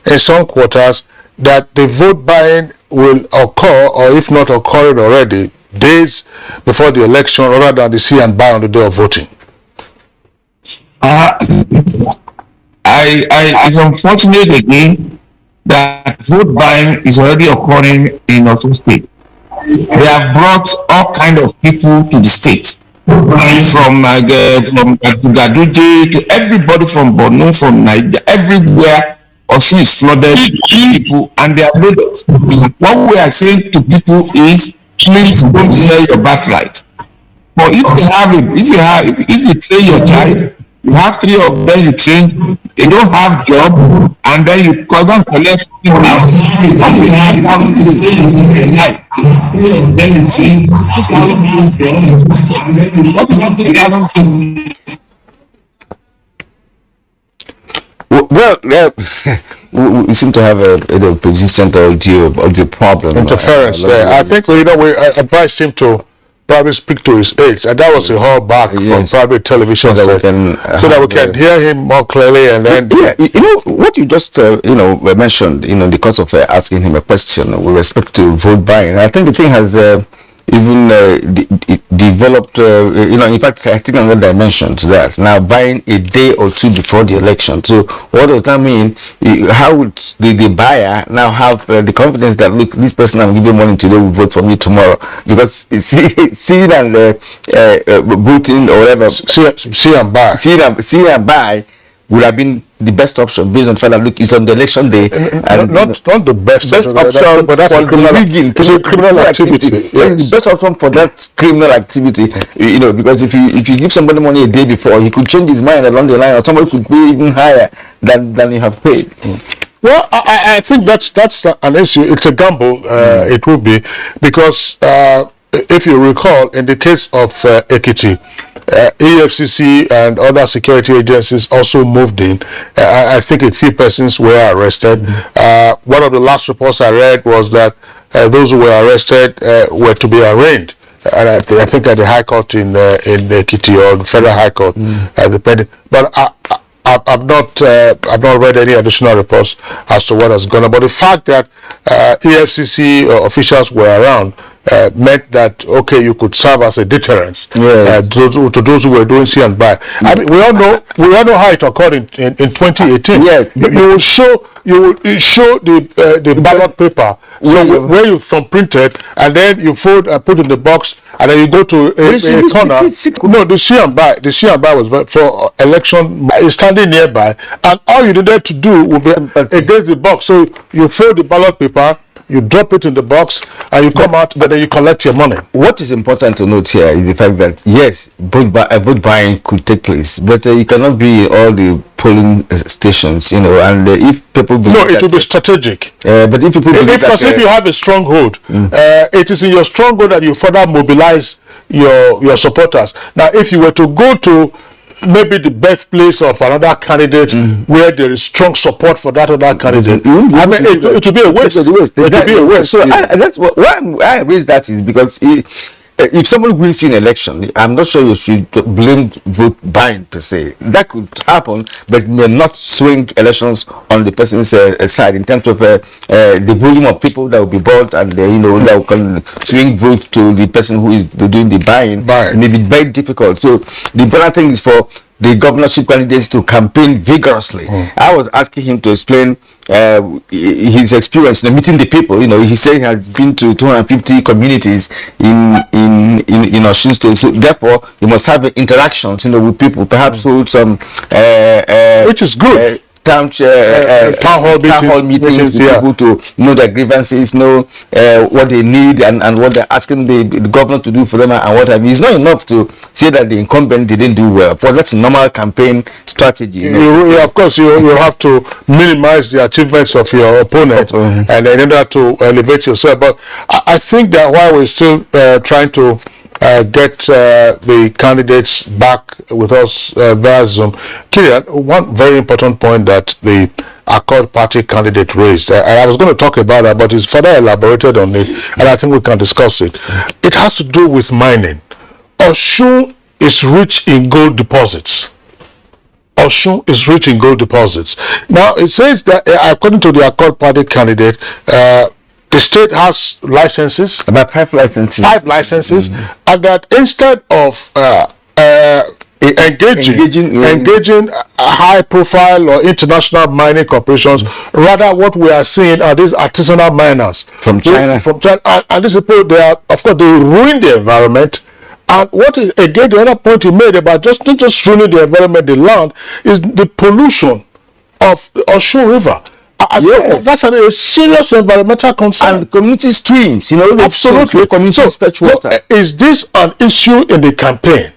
in some quarters, that the vote buying will occur, or if not occurring already, days before the election rather than the see and buy on the day of voting? It's unfortunate again that vote buying is already occurring in Osun State. They have brought all kind of people to the state, from Gaduje to everybody from Borno, from Nigeria, everywhere. Osun is flooded with people, and they are leaders. What we are saying to people is, please don't sell your birthright. But if you train your child, you have 3 of them you train, they don't have job, and then you come and collect Well, we seem to have a persistent audio problem. Interference there. I think we advised him to probably speak to his aides, and that was a whole back from private television, so that we can hear him more clearly. And then what you just mentioned, in the course of asking him a question with respect to vote buying, I think the thing has even developed, in fact, I think another dimension to that. Now, buying a day or two before the election. So, what does that mean? How would the buyer now have the confidence that, look, this person I'm giving money today will vote for me tomorrow? Because seeing and voting or whatever, see and buy would have been the best option based on the fact that, look, it's on the election day, and not the best option, but that's a criminal activity. Yes. The best option for that criminal activity, because if you give somebody money a day before, he could change his mind along the line, or somebody could pay even higher than you have paid. Well, I think that's an issue. It's a gamble. It will be, because if you recall, in the case of Ekiti, EFCC and other security agencies also moved in. I think a few persons were arrested. One of the last reports I read was that those who were arrested were to be arraigned. And I think at the High Court in Ekiti, or the Federal High Court, depending. But I've not read any additional reports as to what has gone on. But the fact that EFCC officials were around meant that, okay, you could serve as a deterrence to those who were doing see and buy. I mean, we all know how it occurred in 2018. You show the ballot paper, where you thumbprinted, and then you fold and put in the box, and then you go to a corner. No, the see and buy was for election, standing nearby, and all you needed to do would be against the box. So you fold the ballot paper, you drop it in the box, and you come out, but then you collect your money. What is important to note here is the fact that, yes, vote buying could take place, but you cannot be in all the polling stations, and if people believe it will be strategic. But if people believe if you have a stronghold, it is in your stronghold that you further mobilize your supporters. Now, if you were to go to maybe the birthplace of another candidate where there is strong support for that other candidate, I mean, it will be a waste. It will be a waste. So that's why I raise that is because if someone wins an election, I'm not sure you should blame vote buying per se. That could happen, but may not swing elections on the person's side in terms of the volume of people that will be bought, and that can swing vote to the person who is doing the buying. It may be very difficult. So the important thing is for the governorship candidates to campaign vigorously. I was asking him to explain his experience meeting the people. He said he has been to 250 communities in Osun State, so therefore he must have interactions with people, perhaps hold some which is good. town hall meetings with people to know their grievances, know what they need and what they're asking the governor to do for them and what have you. It's not enough to say that the incumbent didn't do well. For that's a normal campaign strategy. Of course, you have to minimize the achievements of your opponent and in order to elevate yourself. But I think that while we're still trying to get the candidates back with us via Zoom, Kirian, one very important point that the Accord Party candidate raised, I was going to talk about that, but he's further elaborated on it, and I think we can discuss it. It has to do with mining. Osun is rich in gold deposits. Osun is rich in gold deposits. Now, it says that according to the Accord Party candidate, the state has licenses. About 5 licenses. 5 licenses, and that instead of engaging high-profile or international mining corporations, rather what we are seeing are these artisanal miners from China. And these people, they ruin the environment. And what is again the other point he made about not just ruining the environment, the land, is the pollution of the Osun River. Yes. That's a serious environmental concern. And community streams, absolutely. Communities fetch water. Is this an issue in the campaign?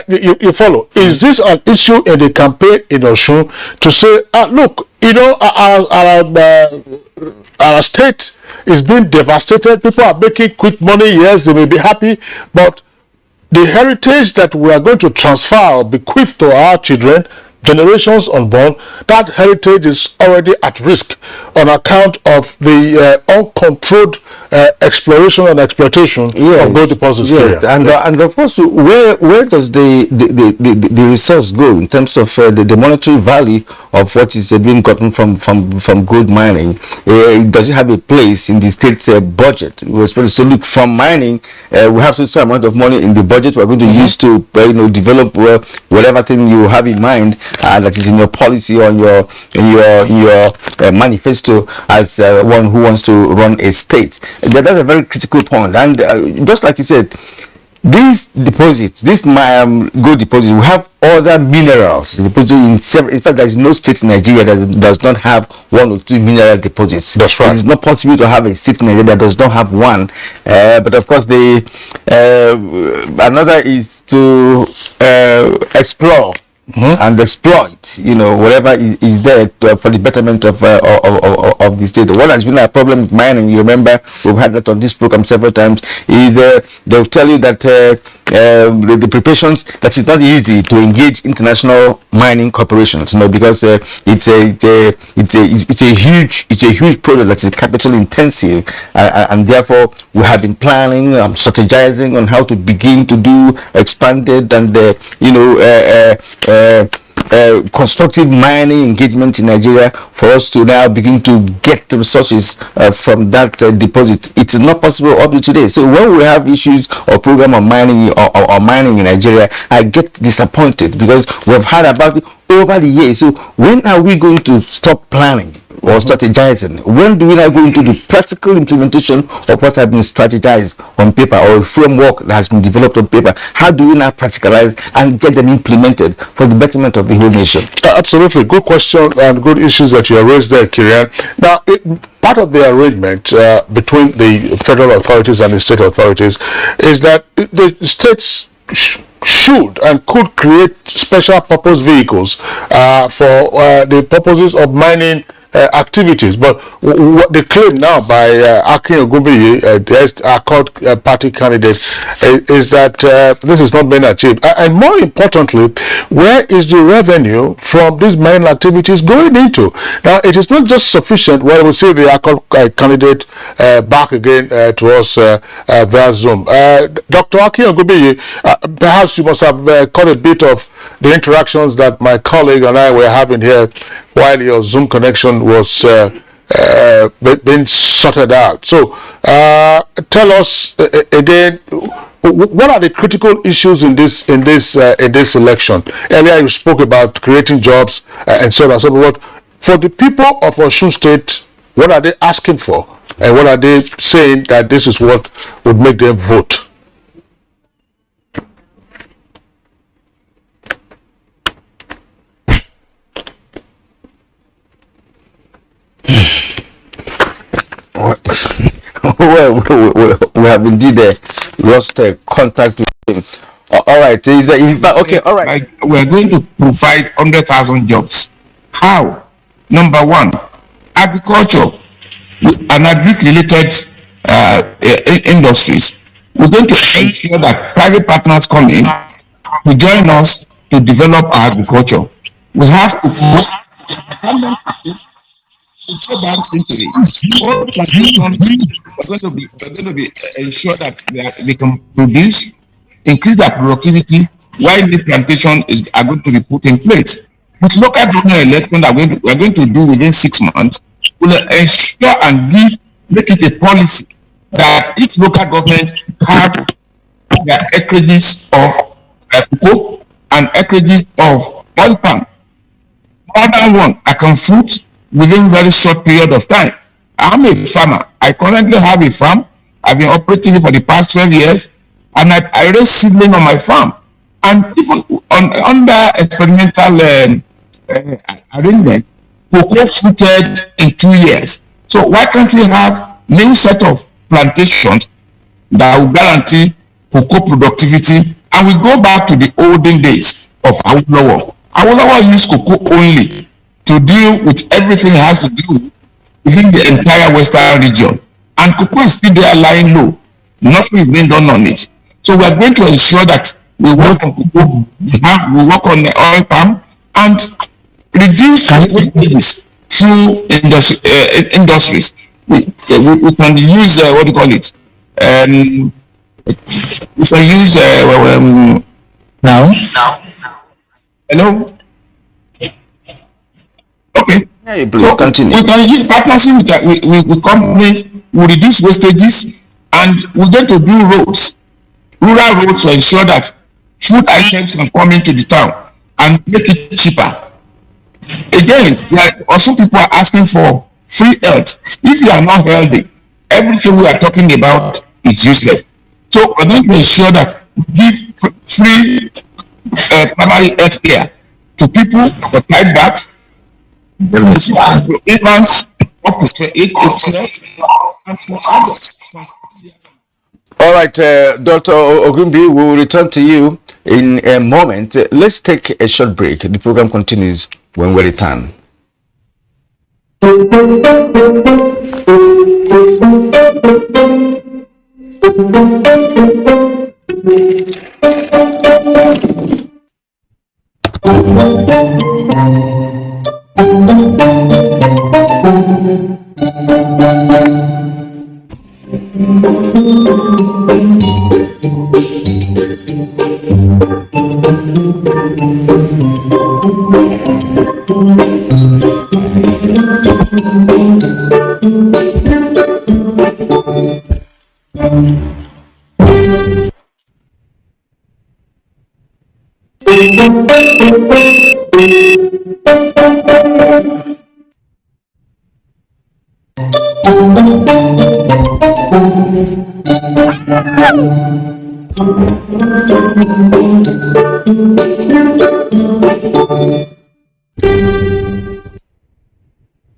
You follow? Is this an issue in the campaign in Osun to say, look, our state is being devastated. People are making quick money. Yes, they may be happy, but the heritage that we are going to transfer or bequeath to our children, generations unborn, that heritage is already at risk on account of the uncontrolled exploration and exploitation of gold deposits. Yes. And of course, where does the resource go in terms of the monetary value of what is being gotten from gold mining? Does it have a place in the state's budget? We're supposed to look from mining. We have some amount of money in the budget we're going to use to develop whatever thing you have in mind. That is in your policy or in your manifesto as one who wants to run a state. That's a very critical point. And just like you said, these deposits, this gold deposits, we have other minerals deposited in several. In fact, there is no state in Nigeria that does not have 1 or 2 mineral deposits. That's right. It is not possible to have a state in Nigeria that does not have one. But of course, another is to explore. And exploit, whatever is there for the betterment of the state. What has been a problem with mining, you remember, we've had that on this program several times, is they'll tell you that the preparations, that it's not easy to engage international mining corporations, because it's a huge project that is capital intensive, and therefore we have been planning, strategizing on how to begin to do expanded and constructive mining engagement in Nigeria for us to now begin to get the resources from that deposit. It is not possible up to today. So when we have issues or program of mining or mining in Nigeria, I get disappointed because we've heard about it over the years. So when are we going to stop planning or strategizing? When do we now go into the practical implementation of what has been strategized on paper or a framework that has been developed on paper? How do we now practicalize and get them implemented for the betterment of the whole nation? Absolutely. Good question and good issues that you have raised there, Kirian. Now, part of the arrangement between the federal authorities and the state authorities is that the states should and could create special purpose vehicles for the purposes of mining activities. But what they claim now by Akin Ogunbiyi, the Accord Party candidate, is that this is not being achieved. And more importantly, where is the revenue from these mining activities going into? Now, it is not just sufficient. Well, we'll see the Accord candidate back again to us via Zoom. Dr. Akin Ogunbiyi, perhaps you must have caught a bit of the interactions that my colleague and I were having here while your Zoom connection was being sorted out. So tell us again, what are the critical issues in this election? Earlier you spoke about creating jobs and so on and so forth. For the people of Osun State, what are they asking for, and what are they saying that this is what would make them vote? Well, we have indeed lost contact with him. All right. Okay. All right. We're going to provide 100,000 jobs. How? Number one, agriculture and agri-related industries. We're going to ensure that private partners come in to join us to develop our agriculture. We have to go back into it. All plantations are going to be ensure that they can produce, increase their productivity, while the plantation are going to be put in place. With local government election that we're going to do within 6 months, we'll ensure and make it a policy that each local government have their acreages of cocoa and acreages of oil palm. More than one, I can fruit within very short period of time. I'm a farmer. I currently have a farm. I've been operating it for the past 12 years, and I raise seedling on my farm. And even under experimental arrangement, cocoa fruited in 2 years. So why can't we have new set of plantations that will guarantee cocoa productivity? And we go back to the olden days of Awolowo. Awolowo used cocoa only to deal with everything it has to do within the entire western region. And cocoa is still there lying low. Nothing is being done on it. So we are going to ensure that we work on cocoa, we work on the oil palm, and reduce wages through industries. We can use what do you call it? We can use now. Hello. Okay. Yeah, please continue. We can use partnership with companies. We reduce wastages, and we're going to do roads, rural roads, to ensure that food items can come into the town and make it cheaper. Again, also people are asking for free health. If you are not healthy, everything we are talking about is useless. So we're going to ensure that we give free primary health care to people for type baths, infants up to 8 years. All right, Dr. Ogumbi, we will return to you in a moment. Let's take a short break. The program continues when we return.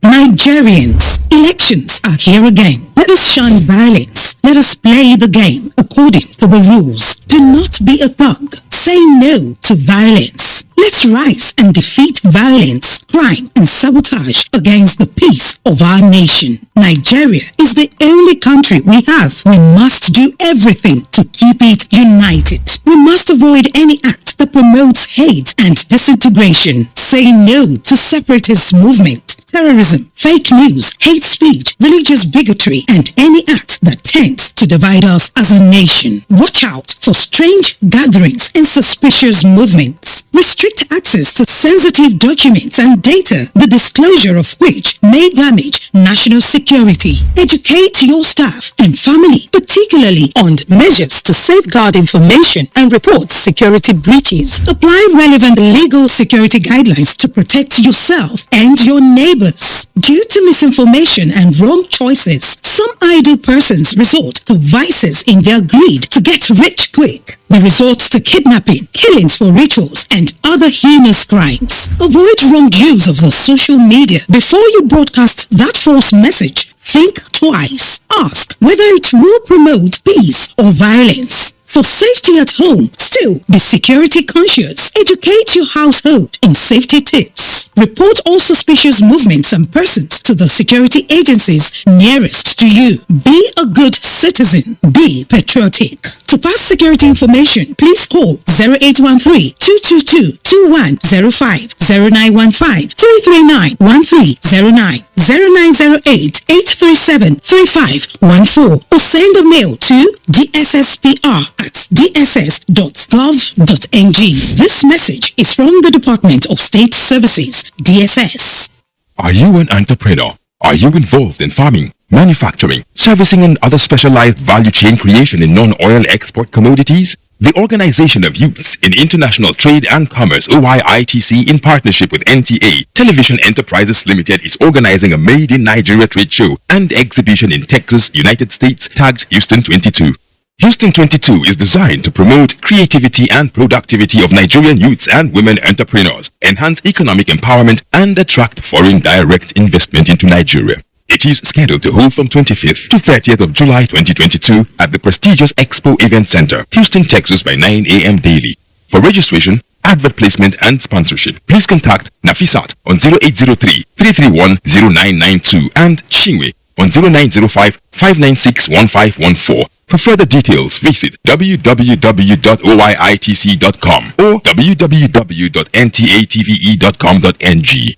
Nigerians, elections are here again. Let us shun violence. Let us play the game according to the rules. Do not be a thug. Say no to violence. Let's rise and defeat violence, crime, and sabotage against the peace of our nation. Nigeria is the only country we have. We must do everything to keep it united. We must avoid any act that promotes hate and disintegration. Say no to separatist movement, terrorism, fake news, hate speech, religious bigotry, and any act that tends to divide us as a nation. Watch out for strange gatherings and suspicious movements. Restrict access to sensitive documents and data, the disclosure of which may damage national security. Educate your staff and family, particularly on measures to safeguard information and report security breaches. Apply relevant legal security guidelines to protect yourself and your neighbors. Due to misinformation and wrong choices, some idle persons resort to vices in their greed to get rich quick. They resort to kidnapping, killings for rituals, and other heinous crimes. Avoid wrong use of the social media before you broadcast that false message Think twice. Ask whether it will promote peace or violence. For safety at home, still be security conscious. Educate your household on safety tips. Report all suspicious movements and persons to the security agencies nearest to you. Be a good citizen. Be patriotic. To pass security information, please call 0813-222-2105, 0915-339-1309, 0908-837-3514, or send a mail to dsspr@dss.gov.ng. This message is from the Department of State Services, DSS. Are you an entrepreneur? Are you involved in farming, manufacturing, servicing and other specialized value chain creation in non-oil export commodities? The Organization of Youths in International Trade and Commerce, OYITC, in partnership with NTA Television Enterprises Limited, is organizing a Made in Nigeria trade show and exhibition in Texas, United States, tagged Houston 22. Houston 22 is designed to promote creativity and productivity of Nigerian youths and women entrepreneurs, enhance economic empowerment, and attract foreign direct investment into Nigeria. It is scheduled to hold from 25th to 30th of July 2022 at the prestigious Expo Event Center, Houston, Texas by 9 a.m. daily. For registration, advert placement, and sponsorship, please contact Nafisat on 0803-331-0992 and Chinwe on 0905-596-1514. For further details, visit www.oyitc.com or www.ntatve.com.ng.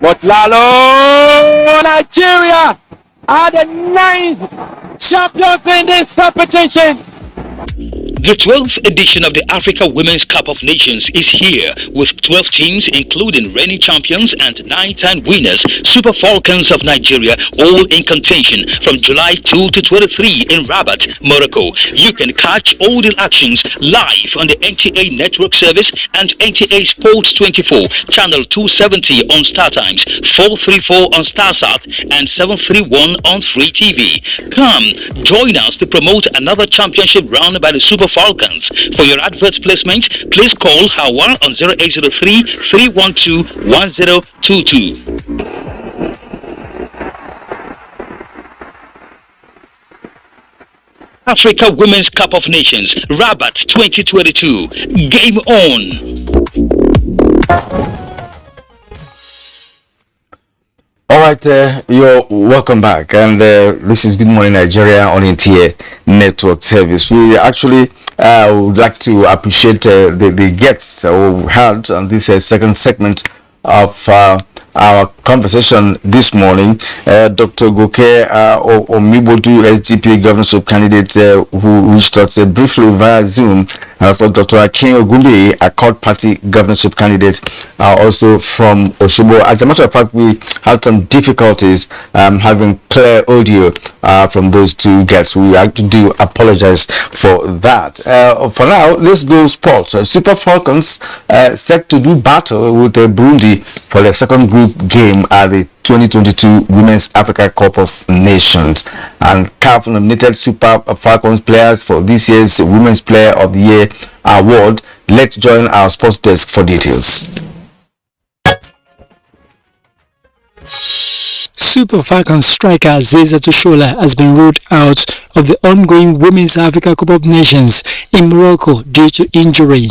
But Lalo, Nigeria are the 9th champions in this competition. The 12th edition of the Africa Women's Cup of Nations is here with 12 teams including reigning champions and 9-time winners, Super Falcons of Nigeria, all in contention from July 2 to 23 in Rabat, Morocco. You can catch all the actions live on the NTA Network Service and NTA Sports 24, channel 270 on Star Times, 434 on Starsat and 731 on Free TV. Come, join us to promote another championship round by the Super Falcons. For your advert placement, please call Hawa on 0803-312-1022. Africa Women's Cup of Nations, Rabat 2022. Game on! All right, you're welcome back, and this is Good Morning Nigeria on NTA Network Service. We actually would like to appreciate the guests we had on this second segment of our conversation this morning. Dr. Goke Omibodu, SDP governorship candidate, who reached out briefly via Zoom, for Dr. Akin Ogumbe, a Accord Party governorship candidate, also from Oshobo. As a matter of fact, we had some difficulties having clear audio from those two guests. We actually do apologize for that. For now, let's go sports. Super Falcons set to do battle with Burundi for the second group game at the 2022 Women's Africa Cup of Nations, and CAF nominated Super Falcons players for this year's Women's Player of the Year award. Let's join our sports desk for details. Super Falcons striker Aziza Tushola has been ruled out of the ongoing Women's Africa Cup of Nations in Morocco due to injury.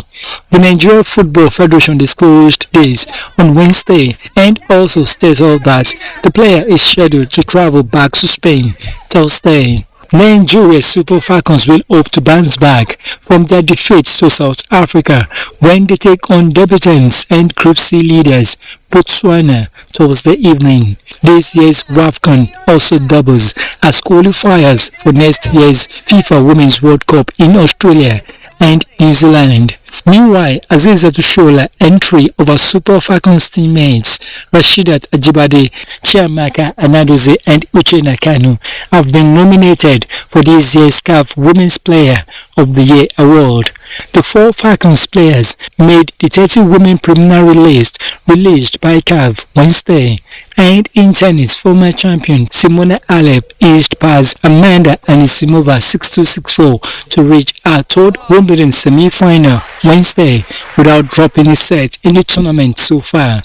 The Nigeria Football Federation disclosed this on Wednesday and also stated that the player is scheduled to travel back to Spain Thursday. Nigeria Super Falcons will hope to bounce back from their defeat to South Africa when they take on debutants and Group C leaders Botswana Thursday evening. This year's WAFCON also doubles as qualifiers for next year's FIFA Women's World Cup in Australia and New Zealand. Meanwhile, Aziza Tushola entry of our Super Falcons teammates Rashidat Ajibade, Chiamaka Anadozie and Uche Nakanu have been nominated for this year's CAF Women's Player of the Year award. The 4 Falcons players made the 30 women preliminary list released by CAF Wednesday. And in tennis, former champion Simona Halep eased past Amanda Anisimova 6-2, 6-4 to reach her third Wimbledon semi-final Wednesday without dropping a set in the tournament so far.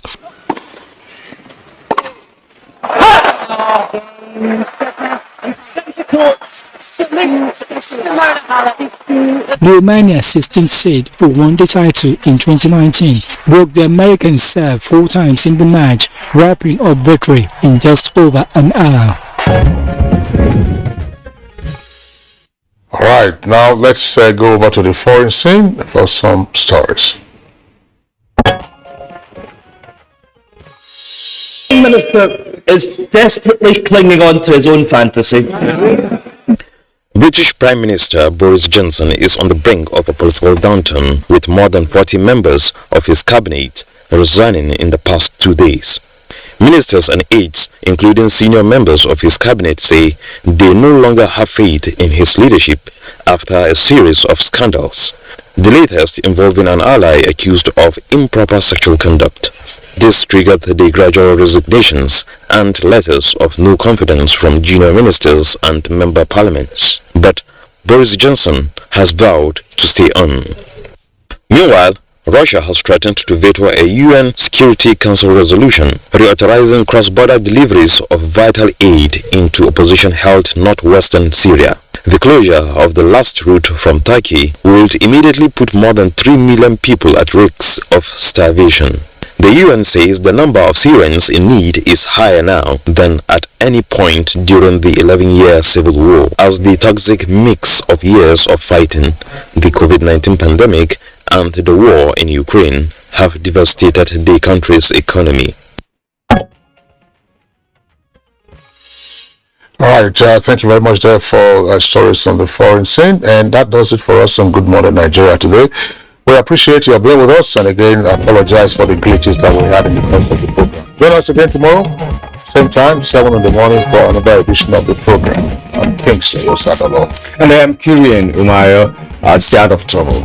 The Romania 16th seed, who won the title in 2019, broke the American serve 4 times in the match, wrapping up victory in just over an hour. All right, now let's go over to the foreign scene for some stories. The Minister is desperately clinging on to his own fantasy. British Prime Minister Boris Johnson is on the brink of a political downturn, with more than 40 members of his cabinet resigning in the past 2 days. Ministers and aides, including senior members of his cabinet, say they no longer have faith in his leadership after a series of scandals, the latest involving an ally accused of improper sexual conduct. This triggered the gradual resignations and letters of no confidence from junior ministers and member parliaments. But Boris Johnson has vowed to stay on. Meanwhile, Russia has threatened to veto a UN Security Council resolution reauthorizing cross-border deliveries of vital aid into opposition-held northwestern Syria. The closure of the last route from Turkey would immediately put more than 3 million people at risk of starvation. The UN says the number of Syrians in need is higher now than at any point during the 11-year civil war, as the toxic mix of years of fighting, the COVID-19 pandemic, and the war in Ukraine have devastated the country's economy. All right, thank you very much there for stories on the foreign scene, and that does it for us on Good Morning Nigeria today. We appreciate you being with us, and again, I apologize for the glitches that we had in the course of the program. Join us again tomorrow, same time, 7 in the morning, for another edition of the program. I'm Kingsley Osadolo. And I am Kyrian Umayo. Stay out of trouble.